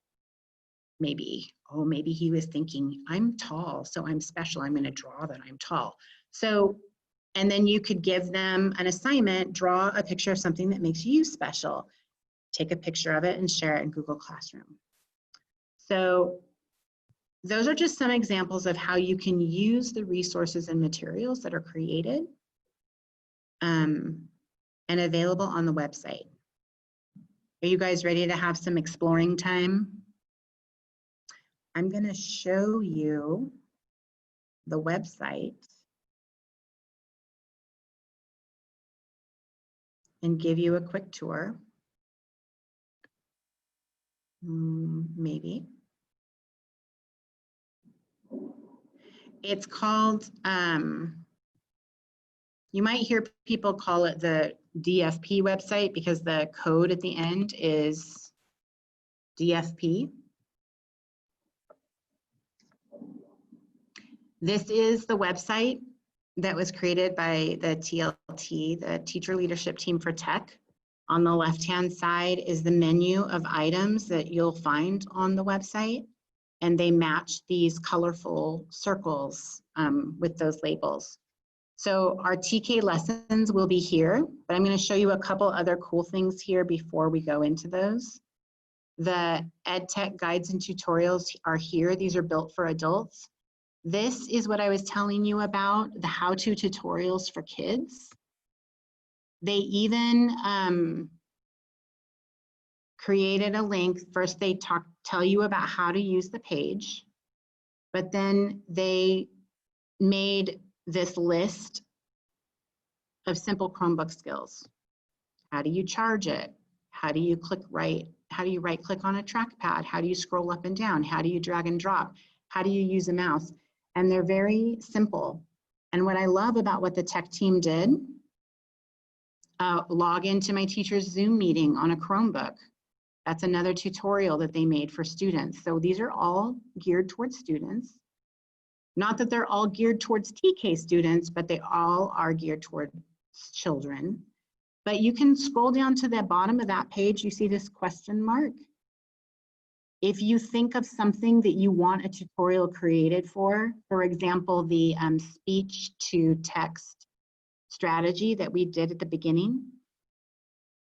Speaker 1: Maybe, oh, maybe he was thinking, I'm tall, so I'm special. I'm going to draw that I'm tall. So, and then you could give them an assignment, draw a picture of something that makes you special. Take a picture of it and share it in Google Classroom. So those are just some examples of how you can use the resources and materials that are created and available on the website. Are you guys ready to have some exploring time? I'm going to show you the website and give you a quick tour. Maybe. It's called, you might hear people call it the DFP website because the code at the end is DFP. This is the website that was created by the TLT, the Teacher Leadership Team for Tech. On the left-hand side is the menu of items that you'll find on the website, and they match these colorful circles with those labels. So our TK lessons will be here, but I'm going to show you a couple other cool things here before we go into those. The EdTech guides and tutorials are here. These are built for adults. This is what I was telling you about, the how-to tutorials for kids. They even created a link. First, they tell you about how to use the page, but then they made this list of simple Chromebook skills. How do you charge it? How do you click right? How do you right click on a trackpad? How do you scroll up and down? How do you drag and drop? How do you use a mouse? And they're very simple. And what I love about what the tech team did, log into my teacher's Zoom meeting on a Chromebook. That's another tutorial that they made for students. So these are all geared towards students. Not that they're all geared towards TK students, but they all are geared towards children. But you can scroll down to the bottom of that page. You see this question mark. If you think of something that you want a tutorial created for example, the speech to text strategy that we did at the beginning,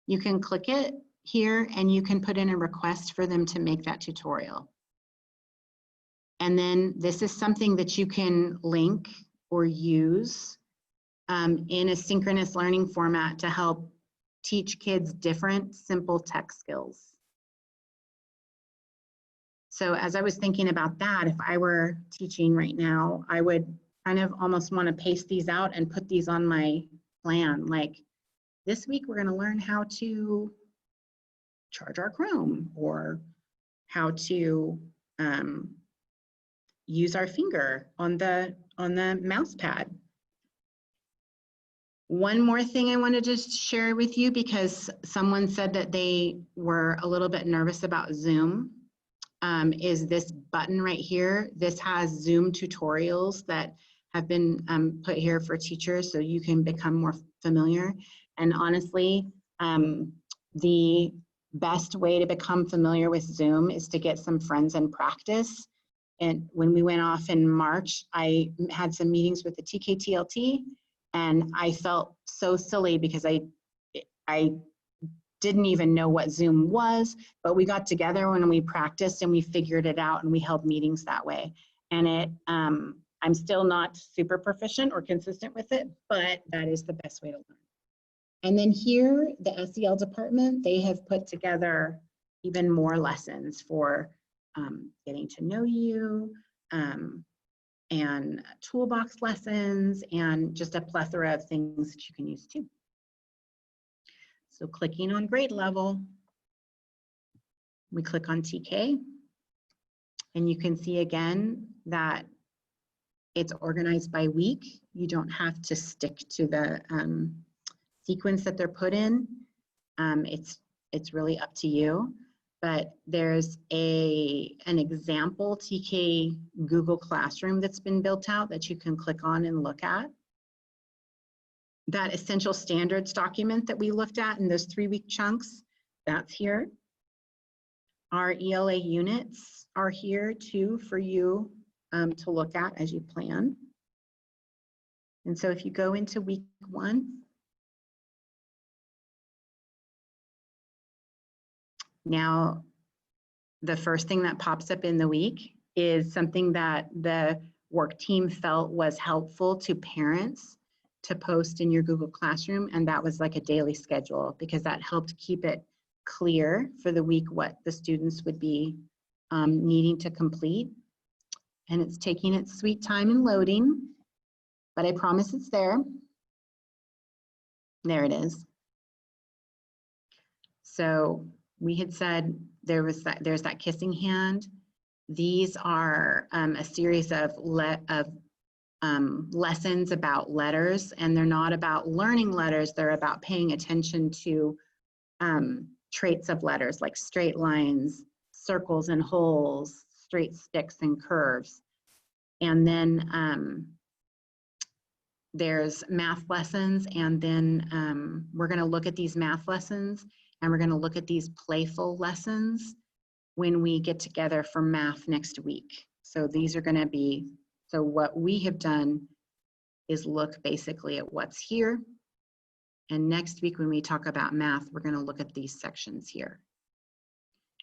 Speaker 1: you can click it here and you can put in a request for them to make that tutorial. And then this is something that you can link or use in a synchronous learning format to help teach kids different simple tech skills. So as I was thinking about that, if I were teaching right now, I would kind of almost want to paste these out and put these on my plan. Like this week, we're going to learn how to charge our Chrome, or how to use our finger on the mouse pad. One more thing I wanted to share with you, because someone said that they were a little bit nervous about Zoom, is this button right here. This has Zoom tutorials that have been put here for teachers so you can become more familiar. And honestly, the best way to become familiar with Zoom is to get some friends and practice. And when we went off in March, I had some meetings with the TKTLT, and I felt so silly because I didn't even know what Zoom was, but we got together when we practiced and we figured it out and we held meetings that way. And I'm still not super proficient or consistent with it, but that is the best way to learn. And then here, the SEL department, they have put together even more lessons for getting to know you, and toolbox lessons, and just a plethora of things that you can use too. So clicking on grade level, we click on TK, and you can see again that it's organized by week. You don't have to stick to the sequence that they're put in. It's really up to you. But there's an example TK Google Classroom that's been built out that you can click on and look at. That essential standards document that we looked at in those 3-week chunks, that's here. Our ELA units are here too for you to look at as you plan. And so if you go into week 1, now, the first thing that pops up in the week is something that the work team felt was helpful to parents to post in your Google Classroom, and that was like a daily schedule, because that helped keep it clear for the week what the students would be needing to complete. And it's taking its sweet time and loading, but I promise it's there. There it is. So we had said there's that kissing hand. These are a series of lessons about letters, and they're not about learning letters, they're about paying attention to traits of letters like straight lines, circles and holes, straight sticks and curves. And then there's math lessons, and then we're going to look at these math lessons, and we're going to look at these playful lessons when we get together for math next week. So these are going to be, so what we have done is look basically at what's here. And next week when we talk about math, we're going to look at these sections here.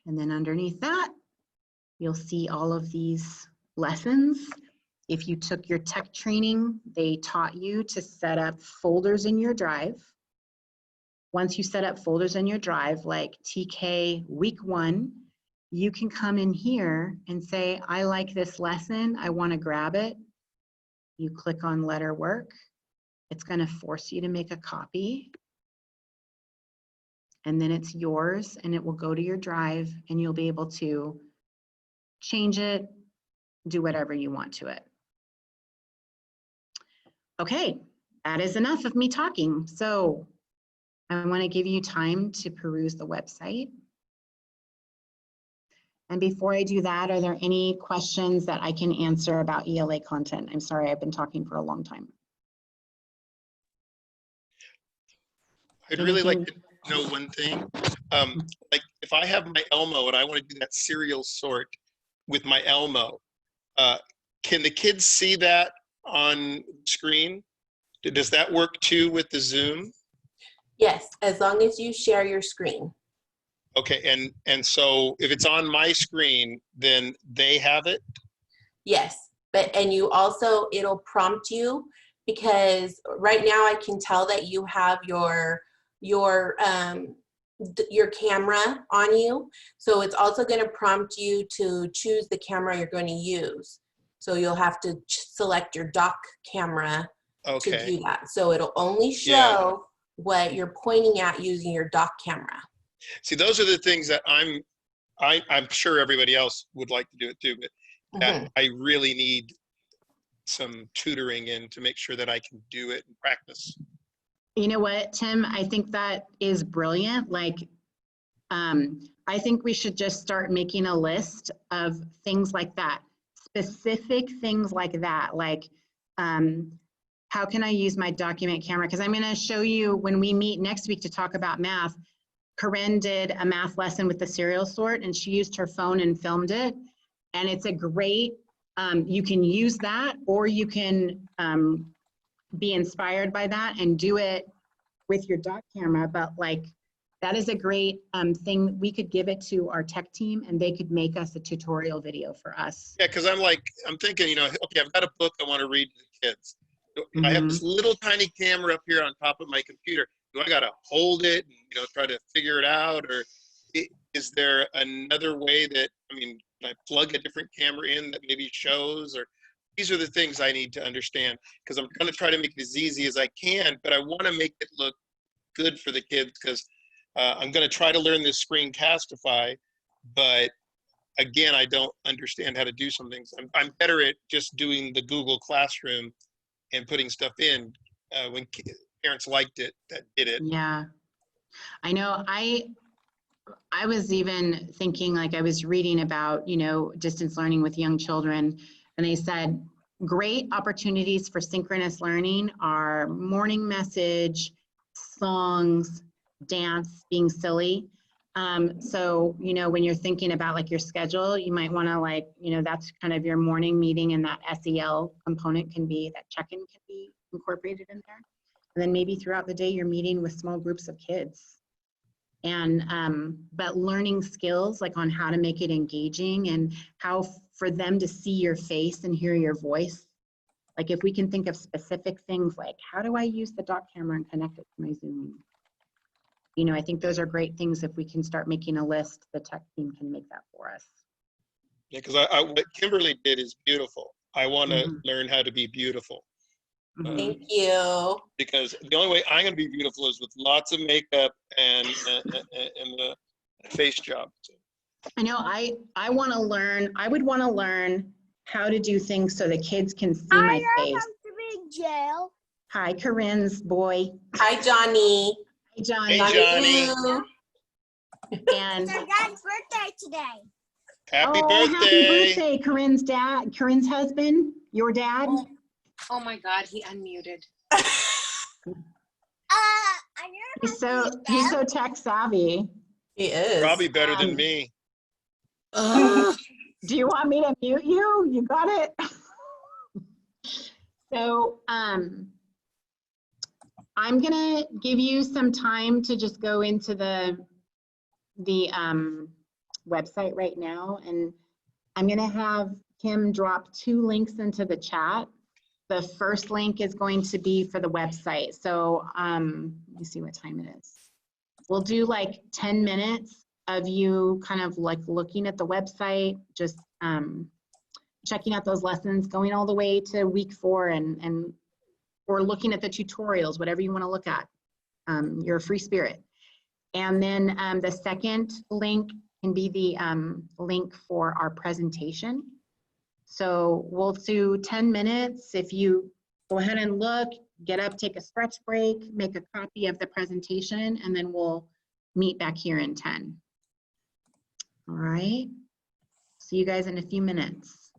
Speaker 1: And then underneath that, you'll see all of these lessons. If you took your tech training, they taught you to set up folders in your drive. Once you set up folders in your drive, like TK week 1, you can come in here and say, I like this lesson, I want to grab it. You click on letter work. It's going to force you to make a copy. And then it's yours, and it will go to your drive, and you'll be able to change it, do whatever you want to it. Okay, that is enough of me talking. So I want to give you time to peruse the website. And before I do that, are there any questions that I can answer about ELA content? I'm sorry, I've been talking for a long time.
Speaker 7: I'd really like to know one thing. Like if I have my Elmo and I want to do that serial sort with my Elmo, can the kids see that on screen? Does that work too with the Zoom?
Speaker 3: Yes, as long as you share your screen.
Speaker 7: Okay, and so if it's on my screen, then they have it?
Speaker 3: Yes, and you also, it'll prompt you, because right now I can tell that you have your camera on you. So it's also going to prompt you to choose the camera you're going to use. So you'll have to select your dock camera to do that. So it'll only show what you're pointing at using your dock camera.
Speaker 7: See, those are the things that I'm sure everybody else would like to do it too, but that I really need some tutoring in to make sure that I can do it and practice.
Speaker 1: You know what, Tim? I think that is brilliant. Like, I think we should just start making a list of things like that, specific things like that. Like, how can I use my document camera? Because I'm going to show you when we meet next week to talk about math. Corinne did a math lesson with the serial sort, and she used her phone and filmed it. And it's a great, you can use that, or you can be inspired by that and do it with your doc camera. But like, that is a great thing. We could give it to our tech team and they could make us a tutorial video for us.
Speaker 7: Yeah, because I'm thinking, you know, okay, I've got a book I want to read to the kids. I have this little tiny camera up here on top of my computer. Do I got to hold it and, you know, try to figure it out? Or is there another way that, I mean, can I plug a different camera in that maybe shows? Or these are the things I need to understand, because I'm going to try to make it as easy as I can, but I want to make it look good for the kids, because I'm going to try to learn this Screencastify, but again, I don't understand how to do some things. I'm better at just doing the Google Classroom and putting stuff in when parents liked it that did it.
Speaker 1: Yeah, I know. I was even thinking, like, I was reading about, you know, distance learning with young children, and they said great opportunities for synchronous learning are morning message, songs, dance, being silly. So, you know, when you're thinking about like your schedule, you might want to, like, you know, that's kind of your morning meeting, and that SEL component can be, that check-in can be incorporated in there. And then maybe throughout the day, you're meeting with small groups of kids. And, but learning skills, like on how to make it engaging and how for them to see your face and hear your voice. Like if we can think of specific things like, how do I use the doc camera and connect it to my Zoom? You know, I think those are great things. If we can start making a list, the tech team can make that for us.
Speaker 7: Yeah, because what Kimberly did is beautiful. I want to learn how to be beautiful.
Speaker 3: Thank you.
Speaker 7: Because the only way I'm going to be beautiful is with lots of makeup and the face job. So.
Speaker 1: I know. I want to learn. I would want to learn how to do things so the kids can see my face.
Speaker 8: To be in jail.
Speaker 1: Hi, Corinne's boy.
Speaker 3: Hi, Johnny.
Speaker 1: Hey, Johnny.
Speaker 7: Hey, Johnny.
Speaker 1: And
Speaker 8: It's our dad's birthday today.
Speaker 7: Happy
Speaker 1: Happy
Speaker 7: birthday.
Speaker 1: birthday, Corinne's dad, Corinne's husband, your dad.
Speaker 9: Oh my God, he unmuted.
Speaker 8: I never
Speaker 1: He's so tech savvy.
Speaker 3: He is.
Speaker 7: Probably better than me.
Speaker 1: Do you want me to mute you? You got it. So I'm gonna give you some time to just go into the website right now, and I'm gonna have Kim drop 2 links into the chat. The first link is going to be for the website. So let me see what time it is. We'll do like 10 minutes of you kind of like looking at the website, just checking out those lessons, going all the way to week 4 and or looking at the tutorials, whatever you want to look at. You're a free spirit. And then the second link can be the link for our presentation. So we'll do 10 minutes. If you go ahead and look, get up, take a stretch break, make a copy of the presentation, and then we'll meet back here in 10. All right. See you guys in a few minutes.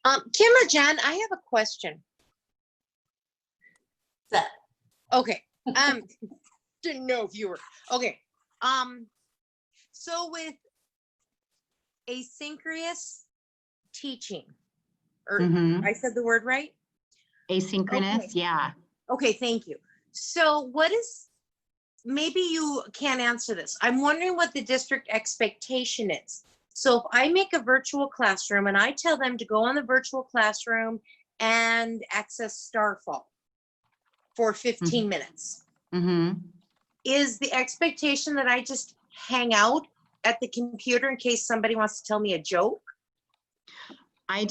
Speaker 9: Kim or Jan, I have a question.
Speaker 3: What's
Speaker 9: Okay. Didn't know if you were okay. So with asynchronous teaching, or
Speaker 1: Mhm.
Speaker 9: I said the word right?
Speaker 1: Asynchronous,
Speaker 9: Okay.
Speaker 1: yeah.
Speaker 9: Okay, thank you. So what is, maybe you can't answer this. I'm wondering what the district expectation is. So if I make a virtual classroom and I tell them to go on the virtual classroom and access Starfall for 15 minutes,
Speaker 1: Mm-hmm.
Speaker 9: is the expectation that I just hang out at the computer in case somebody wants to tell me a joke?
Speaker 1: I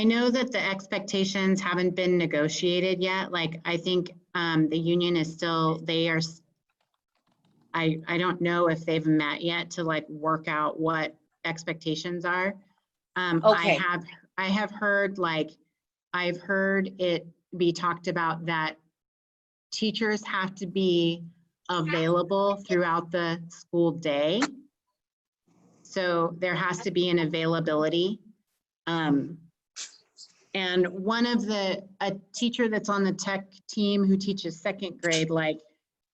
Speaker 1: know that the expectations haven't been negotiated yet. Like, I think the union is still, I don't know if they've met yet to like work out what expectations are.
Speaker 9: Okay.
Speaker 1: I have heard I've heard it be talked about that teachers have to be available throughout the school day. So there has to be an availability. And a teacher that's on the tech team who teaches second grade, like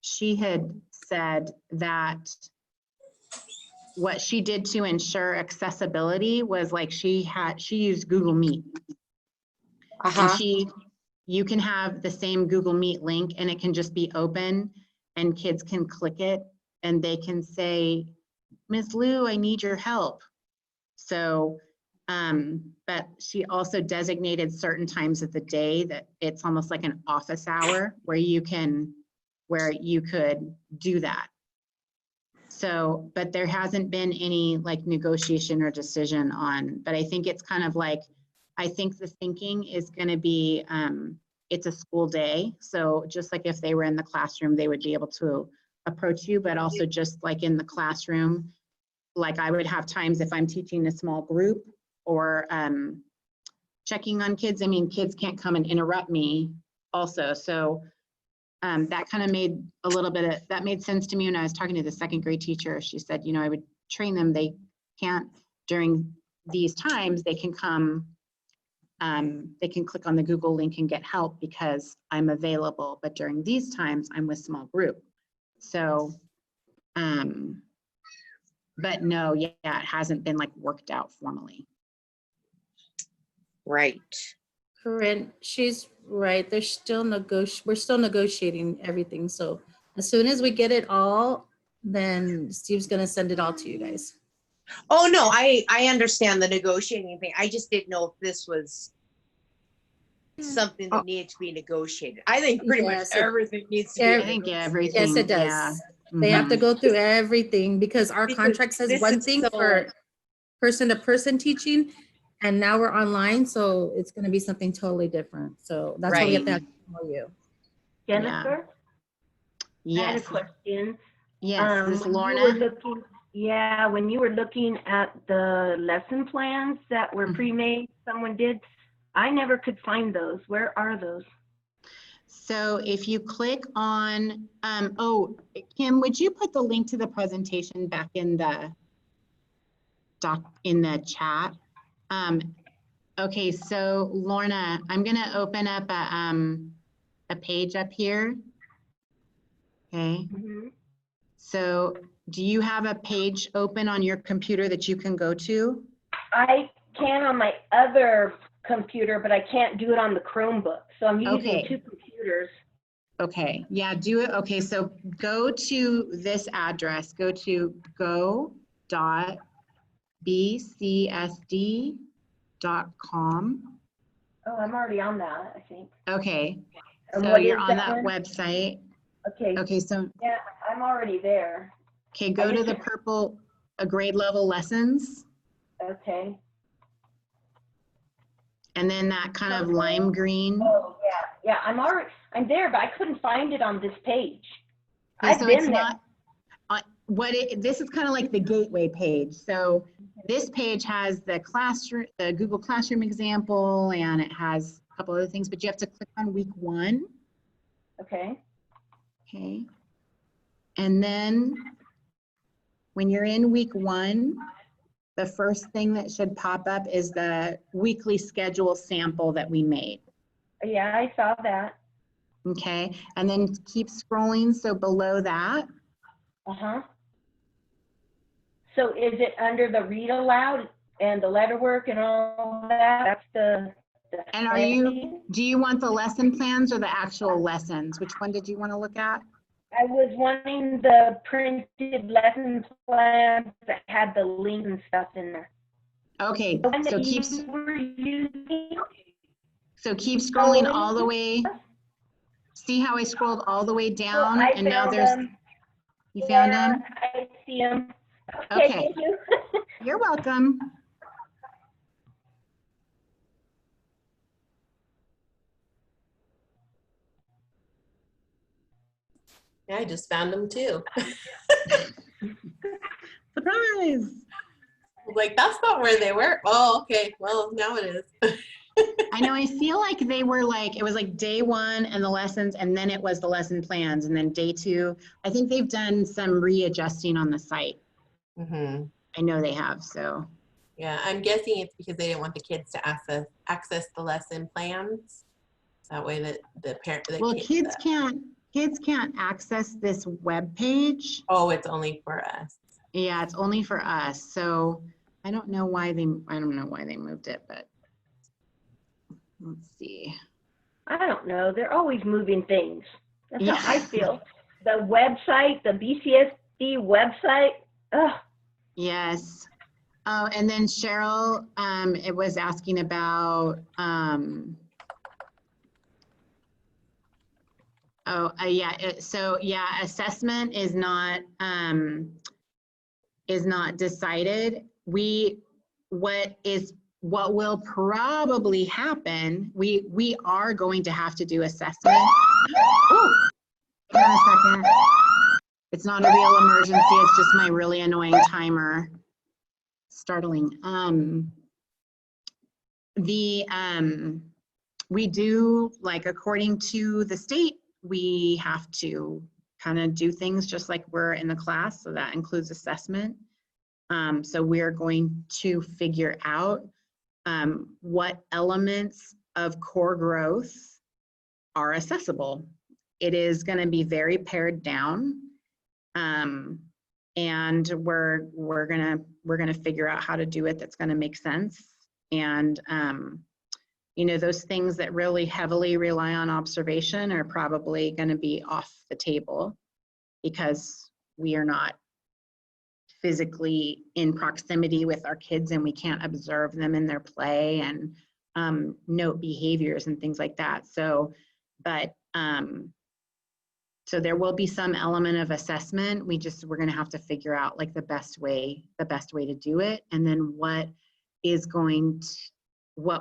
Speaker 1: she had said that what she did to ensure accessibility was like she used Google Meet. And you can have the same Google Meet link and it can just be open and kids can click it and they can say, Ms. Lou, I need your help. So, but she also designated certain times of the day that it's almost like an office hour where you could do that. So, but there hasn't been any like negotiation or decision on, but I think it's kind of like, I think the thinking is going to be, it's a school day. So just like if they were in the classroom, they would be able to approach you, but also just like in the classroom, like I would have times if I'm teaching a small group or checking on kids. I mean, kids can't come and interrupt me also. So that kind of made that made sense to me when I was talking to the second grade teacher. She said, you know, I would train them. They can't, during these times, they can come, they can click on the Google link and get help because I'm available. But during these times, I'm with small group. So, but no, yeah, it hasn't been like worked out formally.
Speaker 9: Right.
Speaker 10: Corinne, she's right. We're still negotiating everything. So as soon as we get it all, then Steve's gonna send it all to you guys.
Speaker 9: Oh, no, I understand the negotiating thing. I just didn't know if this was something that needed to be negotiated. I think pretty much
Speaker 10: Yes,
Speaker 9: everything needs to be.
Speaker 1: I think everything.
Speaker 10: Yes, it does.
Speaker 1: Yeah.
Speaker 10: They have to
Speaker 1: Mhm.
Speaker 10: go through everything because our contract says
Speaker 9: this
Speaker 10: one
Speaker 9: is
Speaker 10: thing
Speaker 9: so-
Speaker 10: for person-to-person teaching, and now we're online, so it's gonna be something totally different. So that's why we have to
Speaker 1: Right.
Speaker 10: tell you.
Speaker 11: Jennifer, I had a
Speaker 1: Yes.
Speaker 11: question.
Speaker 1: Yes. This
Speaker 11: When you
Speaker 1: Lorna.
Speaker 11: were looking, when you were looking at the lesson plans that were
Speaker 1: Mhm.
Speaker 11: pre-made, someone did, I never could find those. Where are those?
Speaker 1: So if you click on, oh, Kim, would you put the link to the presentation back in the chat? Okay, so Lorna, I'm gonna open up a page up here. Okay.
Speaker 11: Mhm.
Speaker 1: So do you have a page open on your computer that you can go to?
Speaker 11: I can on my other computer, but I can't do it on the Chromebook. So I'm using
Speaker 1: Okay.
Speaker 11: two computers.
Speaker 1: Okay, yeah, do it. Okay, so go to this address, go to go.bcsd.com.
Speaker 11: Oh, I'm already on that, I think.
Speaker 1: Okay,
Speaker 11: And
Speaker 1: so
Speaker 11: what
Speaker 1: you're
Speaker 11: is
Speaker 1: on
Speaker 11: that
Speaker 1: that
Speaker 11: one?
Speaker 1: website.
Speaker 11: Okay.
Speaker 1: Okay, so,
Speaker 11: Yeah, I'm already there.
Speaker 1: okay, go to the purple grade level lessons,
Speaker 11: Okay.
Speaker 1: and then that kind of lime green.
Speaker 11: Oh, yeah, I'm there, but I couldn't find it on this page.
Speaker 1: Okay,
Speaker 11: I've
Speaker 1: so
Speaker 11: been
Speaker 1: it's
Speaker 11: there.
Speaker 1: not, this is kind of like the gateway page. So this page has the classroom, the Google Classroom example, and it has a couple other things, but you have to click on week 1.
Speaker 11: Okay.
Speaker 1: Okay. And then when you're in week 1, the first thing that should pop up is the weekly schedule sample that we made.
Speaker 11: Yeah, I saw that.
Speaker 1: Okay, and then keep scrolling. So below that,
Speaker 11: Uh-huh. So is it under the read aloud and the letter work and all that? That's the
Speaker 1: and do you want the lesson plans or the actual lessons? Which one did you want to look at?
Speaker 11: I was wanting the printed lesson plans that had the links and stuff in there.
Speaker 1: Okay,
Speaker 11: The one that
Speaker 1: so
Speaker 11: you were using.
Speaker 1: keep scrolling all the way. See how I scrolled all the way down,
Speaker 11: I
Speaker 1: and now
Speaker 11: found
Speaker 1: there's,
Speaker 11: them.
Speaker 1: you found
Speaker 11: Yeah,
Speaker 1: them?
Speaker 11: I see them.
Speaker 1: Okay.
Speaker 11: Thank you.
Speaker 1: You're welcome.
Speaker 3: Yeah, I just found them too.
Speaker 1: Surprise.
Speaker 3: Like, that's not where they were. Oh, okay. Well, now it is.
Speaker 1: I know, I feel like they were like, it was like day one and the lessons, and then it was the lesson plans, and then day two. I think they've done some readjusting on the site.
Speaker 3: Mm-hmm.
Speaker 1: I know they have, so.
Speaker 3: Yeah, I'm guessing it's because they didn't want the kids to access the lesson plans. That way that the parent,
Speaker 1: Well, kids can't access this web page.
Speaker 3: Oh, it's only for us.
Speaker 1: Yeah, it's only for us. So I don't know why they moved it, but let's see.
Speaker 11: I don't know. They're always moving things. That's
Speaker 1: Yeah.
Speaker 11: how I feel. The website, the BCSD website. Ugh.
Speaker 1: Yes. Oh, and then Cheryl, it was asking about, assessment is not decided. What will probably happen, we are going to have to do assessment. Ooh, hang on a second. It's not a real emergency, it's just my really annoying timer. Startling. We do, like, according to the state, we have to kind of do things just like we're in the class, so that includes assessment. So we're going to figure out what elements of core growth are accessible. It is going to be very pared down, and we're gonna figure out how to do it that's going to make sense. And you know, those things that really heavily rely on observation are probably going to be off the table because we are not physically in proximity with our kids and we can't observe them in their play and note behaviors and things like that. So, but so there will be some element of assessment. We're going to have to figure out like the best way to do it, and then what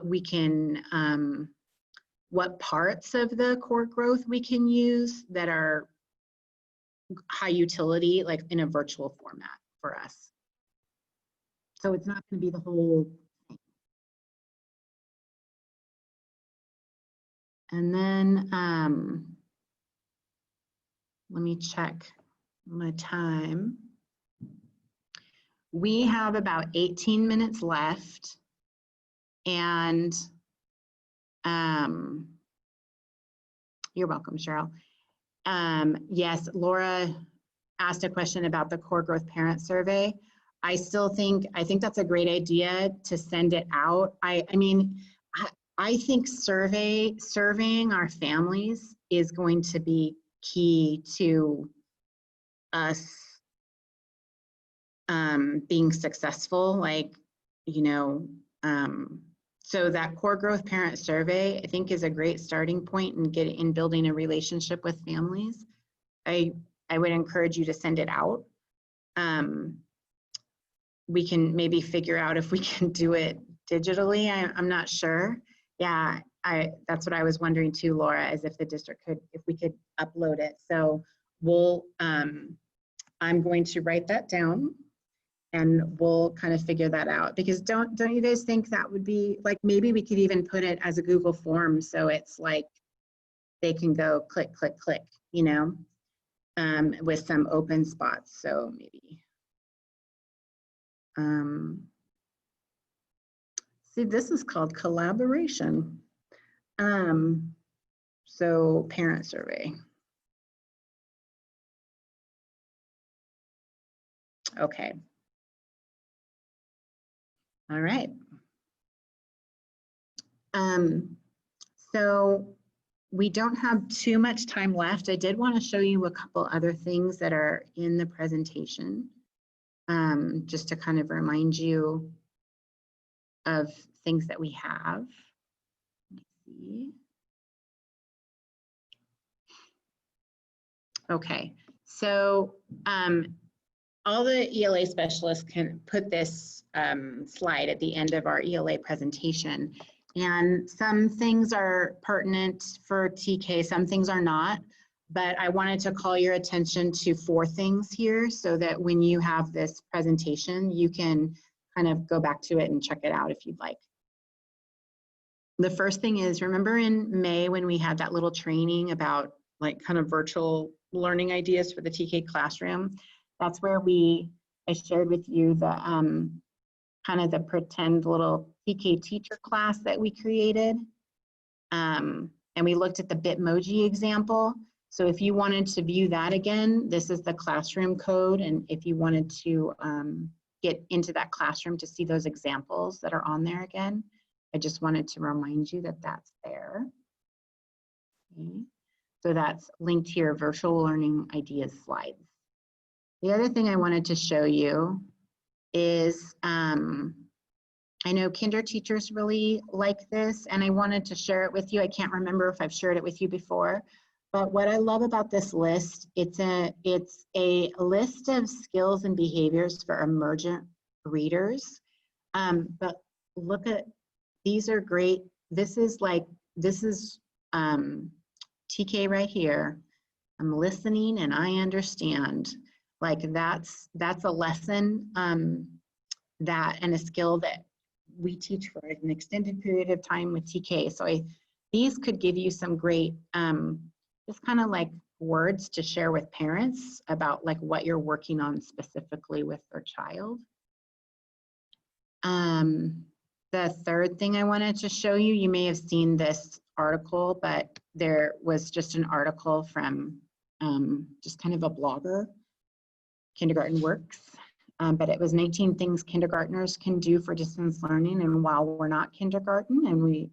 Speaker 1: we can, what parts of the core growth we can use that are high utility, like in a virtual format for us. So it's not going to be the whole thing. And then let me check my time. We have about 18 minutes left. And you're welcome, Cheryl. Yes, Laura asked a question about the core growth parent survey. I think that's a great idea to send it out. I mean, I think surveying our families is going to be key to us being successful, like, you know, so that core growth parent survey, I think, is a great starting point in building a relationship with families. I would encourage you to send it out. We can maybe figure out if we can do it digitally. I'm not sure. Yeah, that's what I was wondering too, Laura, as if the district if we could upload it. So we'll, I'm going to write that down and we'll kind of figure that out, because don't you guys think that would be like, maybe we could even put it as a Google form so it's like they can go click, click, click, you know, with some open spots. So maybe See, this is called collaboration. So parent survey. Okay. All right. So we don't have too much time left. I did want to show you a couple other things that are in the presentation, just to kind of remind you of things that we have. Let me see. Okay, so all the ELA specialists can put this slide at the end of our ELA presentation. And some things are pertinent for TK, some things are not. But I wanted to call your attention to 4 things here so that when you have this presentation, you can kind of go back to it and check it out if you'd like. The first thing is, remember in May when we had that little training about like kind of virtual learning ideas for the TK classroom? That's where I shared with you the kind of the pretend little TK teacher class that we created. And we looked at the Bitmoji example. So if you wanted to view that again, this is the classroom code. And if you wanted to get into that classroom to see those examples that are on there again, I just wanted to remind you that that's there. Okay. So that's linked to your virtual learning ideas slides. The other thing I wanted to show you is, I know kinder teachers really like this, and I wanted to share it with you. I can't remember if I've shared it with you before, but what I love about this list, it's a list of skills and behaviors for emergent readers. But look at, these are great. This is TK right here. I'm listening and I understand. Like that's a lesson that and a skill that we teach for an extended period of time with TK. So these could give you some great just kind of like words to share with parents about like what you're working on specifically with their child. The third thing I wanted to show you, you may have seen this article, but there was just an article from just kind of a blogger, Kindergarten Works, but it was 19 things kindergartners can do for distance learning. And while we're not kindergarten and we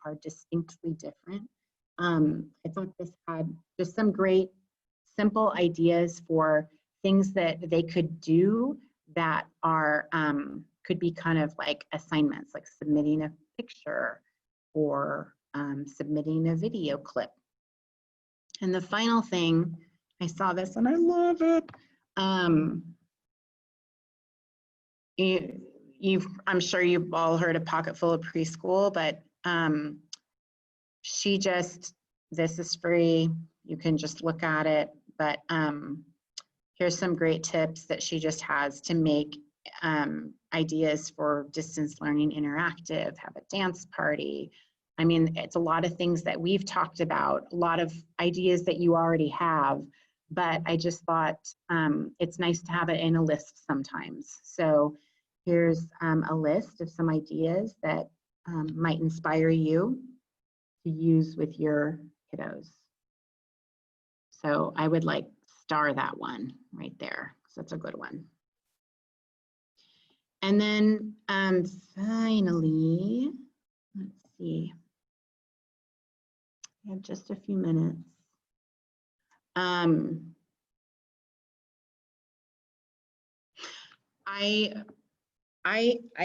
Speaker 1: are distinctly different, I thought this had just some great simple ideas for things that they could do that are could be kind of like assignments, like submitting a picture or submitting a video clip. And the final thing, I saw this and I love it. I'm sure you've all heard of Pocket Full of Preschool, but this is free. You can just look at it, but here's some great tips that she just has to make ideas for distance learning interactive, have a dance party. I mean, it's a lot of things that we've talked about, a lot of ideas that you already have, but I just thought it's nice to have it in a list sometimes. So here's a list of some ideas that might inspire you to use with your kiddos. So I would like star that one right there, because that's a good one. And then finally, let's see, I have just a few minutes. I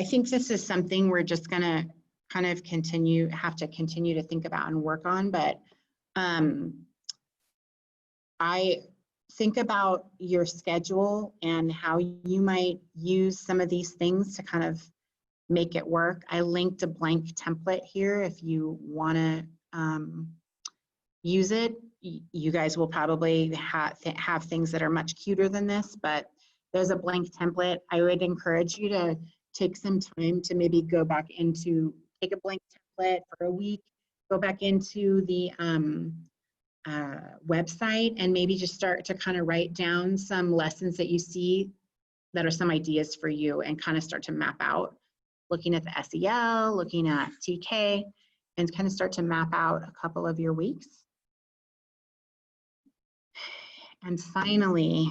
Speaker 1: think this is something we're just gonna kind of have to continue to think about and work on, but I think about your schedule and how you might use some of these things to kind of make it work. I linked a blank template here if you want to use it. You guys will probably have things that are much cuter than this, but there's a blank template. I would encourage you to take some time to maybe go back into, take a blank template for a week, go back into the website and maybe just start to kind of write down some lessons that you see that are some ideas for you and kind of start to map out looking at the SEL, looking at TK, and kind of start to map out a couple of your weeks. And finally,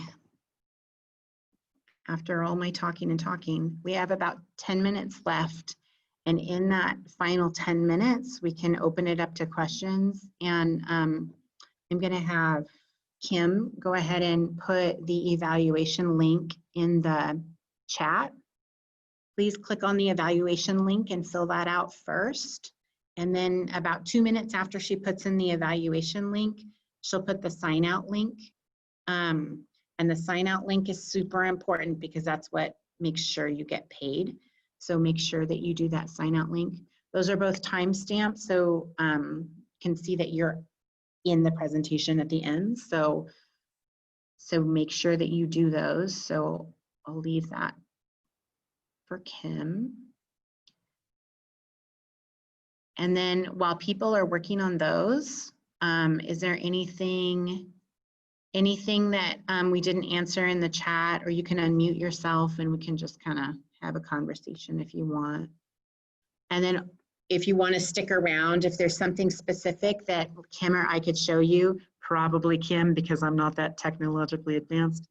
Speaker 1: after all my talking and talking, we have about 10 minutes left. And in that final 10 minutes, we can open it up to questions. And I'm going to have Kim go ahead and put the evaluation link in the chat. Please click on the evaluation link and fill that out first. And then about 2 minutes after she puts in the evaluation link, she'll put the sign out link. And the sign out link is super important because that's what makes sure you get paid. So make sure that you do that sign out link. Those are both timestamped, so can see that you're in the presentation at the end. So make sure that you do those. So I'll leave that for Kim. And then while people are working on those, is there anything that we didn't answer in the chat, or you can unmute yourself and we can just kind of have a conversation if you want. And then if you want to stick around, if there's something specific that Kim or I could show you, probably Kim, because I'm not that technologically advanced,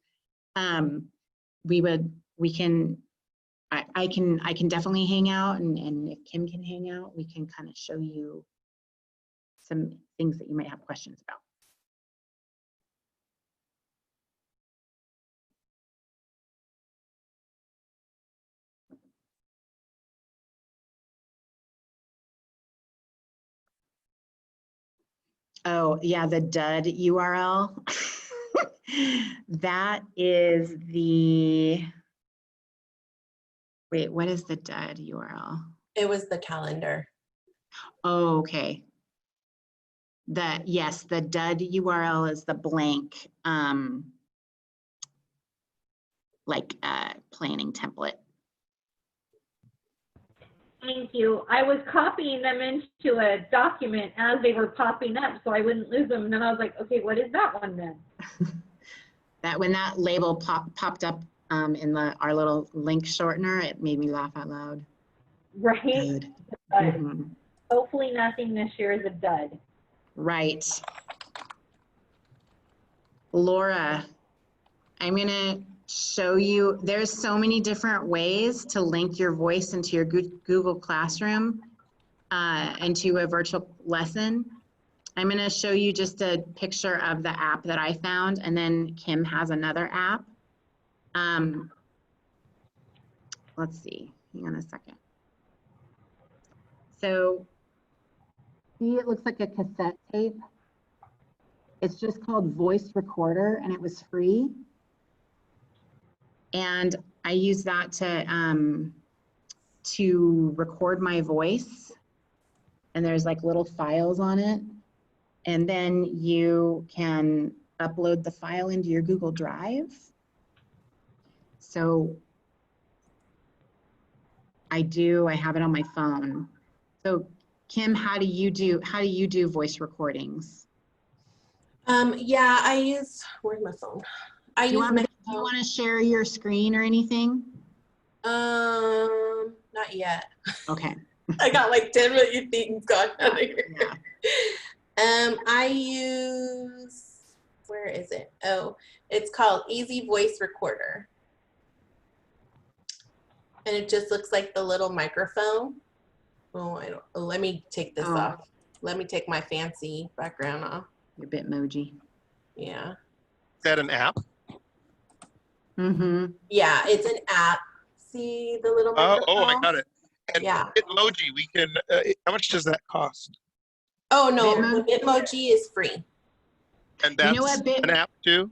Speaker 1: I can definitely hang out, and if Kim can hang out, we can kind of show you some things that you might have questions about. Oh, yeah, the dud URL. That is the, wait, what is the dud URL?
Speaker 3: It was the calendar.
Speaker 1: Oh, okay. Yes, the dud URL is the blank, planning template.
Speaker 11: Thank you. I was copying them into a document as they were popping up so I wouldn't lose them. And then I was like, okay, what is that one then?
Speaker 1: That when that label popped up in our little link shortener, it made me laugh out loud.
Speaker 11: Right?
Speaker 1: Dud.
Speaker 11: Hopefully nothing this year is a dud.
Speaker 1: Right. Laura, I'm gonna show you, there's so many different ways to link your voice into your Google Classroom, into a virtual lesson. I'm gonna show you just a picture of the app that I found, and then Kim has another app. Let's see, hang on a second. So, see, it looks like a cassette tape. It's just called Voice Recorder, and it was free. And I use that to record my voice. And there's like little files on it. And then you can upload the file into your Google Drive. So I have it on my phone. So Kim, how do you do voice recordings?
Speaker 3: Yeah, I use, where's my phone?
Speaker 1: Do you want to share your screen or anything?
Speaker 3: Not yet.
Speaker 1: Okay.
Speaker 3: I got like 10 million things going on here.
Speaker 1: Yeah.
Speaker 3: I use, where is it? Oh, it's called Easy Voice Recorder. And it just looks like the little microphone. Oh, let me take this off. Let me take my fancy background off.
Speaker 1: Your Bitmoji.
Speaker 3: Yeah.
Speaker 7: Is that an app?
Speaker 1: Mm-hmm.
Speaker 3: Yeah, it's an app. See the little microphone?
Speaker 7: Oh, I got it. And
Speaker 3: yeah.
Speaker 7: Bitmoji, we can, how much does that cost?
Speaker 3: Oh, no, the Bitmoji is free.
Speaker 7: And that's an app too?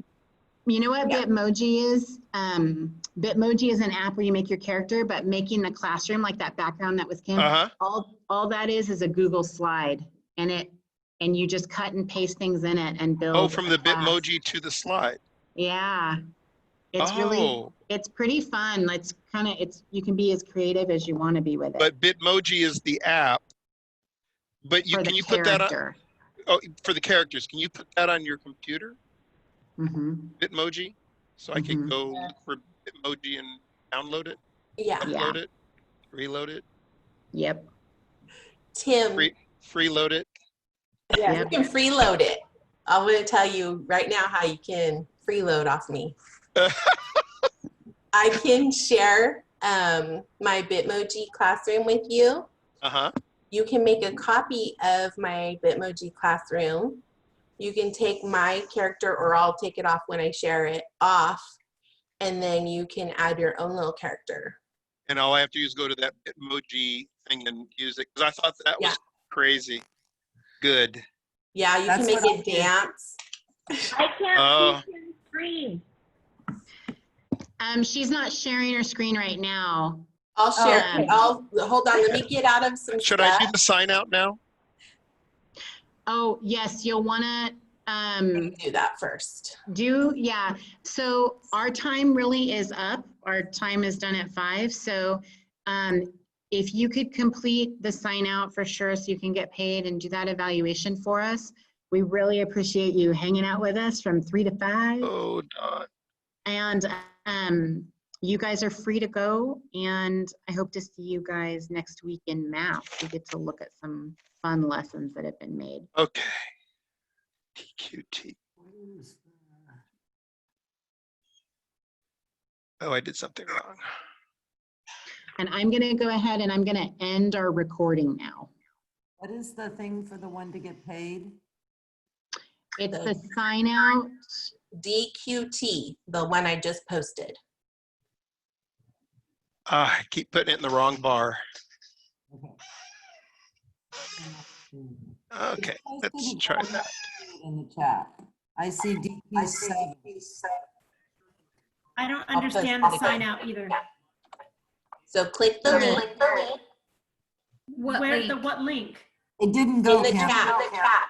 Speaker 1: You know what Bitmoji is? Bitmoji is an app where you make your character, but making the classroom, like that background that was Kim, all that is a Google slide, and you just cut and paste things in it and build.
Speaker 7: Oh, from the Bitmoji to the slide.
Speaker 1: Yeah. It's it's pretty fun. You can be as creative as you want to be with it.
Speaker 7: But Bitmoji is the app. But can you put that on? Oh, for the characters, can you put that on your computer?
Speaker 1: Mm-hmm.
Speaker 7: Bitmoji, so I could go look for Bitmoji and download it.
Speaker 3: Yeah.
Speaker 7: Upload it. Reload it.
Speaker 1: Yep.
Speaker 3: Tim,
Speaker 7: Freeload it.
Speaker 11: Yeah.
Speaker 3: you can freeload it. I'm going to tell you right now how you can freeload off me. I can share my Bitmoji classroom with you.
Speaker 7: Uh-huh.
Speaker 3: You can make a copy of my Bitmoji classroom. You can take my character, or I'll take it off when I share it off, and then you can add your own little character.
Speaker 7: And all I have to do is go to that Bitmoji thing and use it, because I thought that was crazy. Good.
Speaker 3: Yeah, you can make it dance.
Speaker 11: I can't
Speaker 7: Oh.
Speaker 11: see Tim's screen.
Speaker 1: She's not sharing her screen right now.
Speaker 3: I'll share.
Speaker 1: Okay.
Speaker 3: Hold on. Let me get out of some
Speaker 7: Should
Speaker 3: stuff.
Speaker 7: I do the sign out now?
Speaker 1: Oh, yes, you'll want to
Speaker 3: Do that first.
Speaker 1: yeah. So our time really is up. Our time is done at 5. So if you could complete the sign out for sure so you can get paid and do that evaluation for us, we really appreciate you hanging out with us from 3 to 5.
Speaker 7: Oh, Don.
Speaker 1: And you guys are free to go, and I hope to see you guys next week in math. We get to look at some fun lessons that have been made.
Speaker 7: Okay. TQT. Oh, I did something wrong.
Speaker 1: And I'm going to go ahead and I'm going to end our recording now.
Speaker 12: What is the thing for the one to get paid?
Speaker 1: It's the sign out.
Speaker 3: DQT, the one I just posted.
Speaker 7: I keep putting it in the wrong bar. Okay, let's try that.
Speaker 12: In the chat. I see DP7.
Speaker 13: I don't understand the sign out either.
Speaker 3: So click the link.
Speaker 13: What link?
Speaker 12: It didn't go
Speaker 3: in the chat.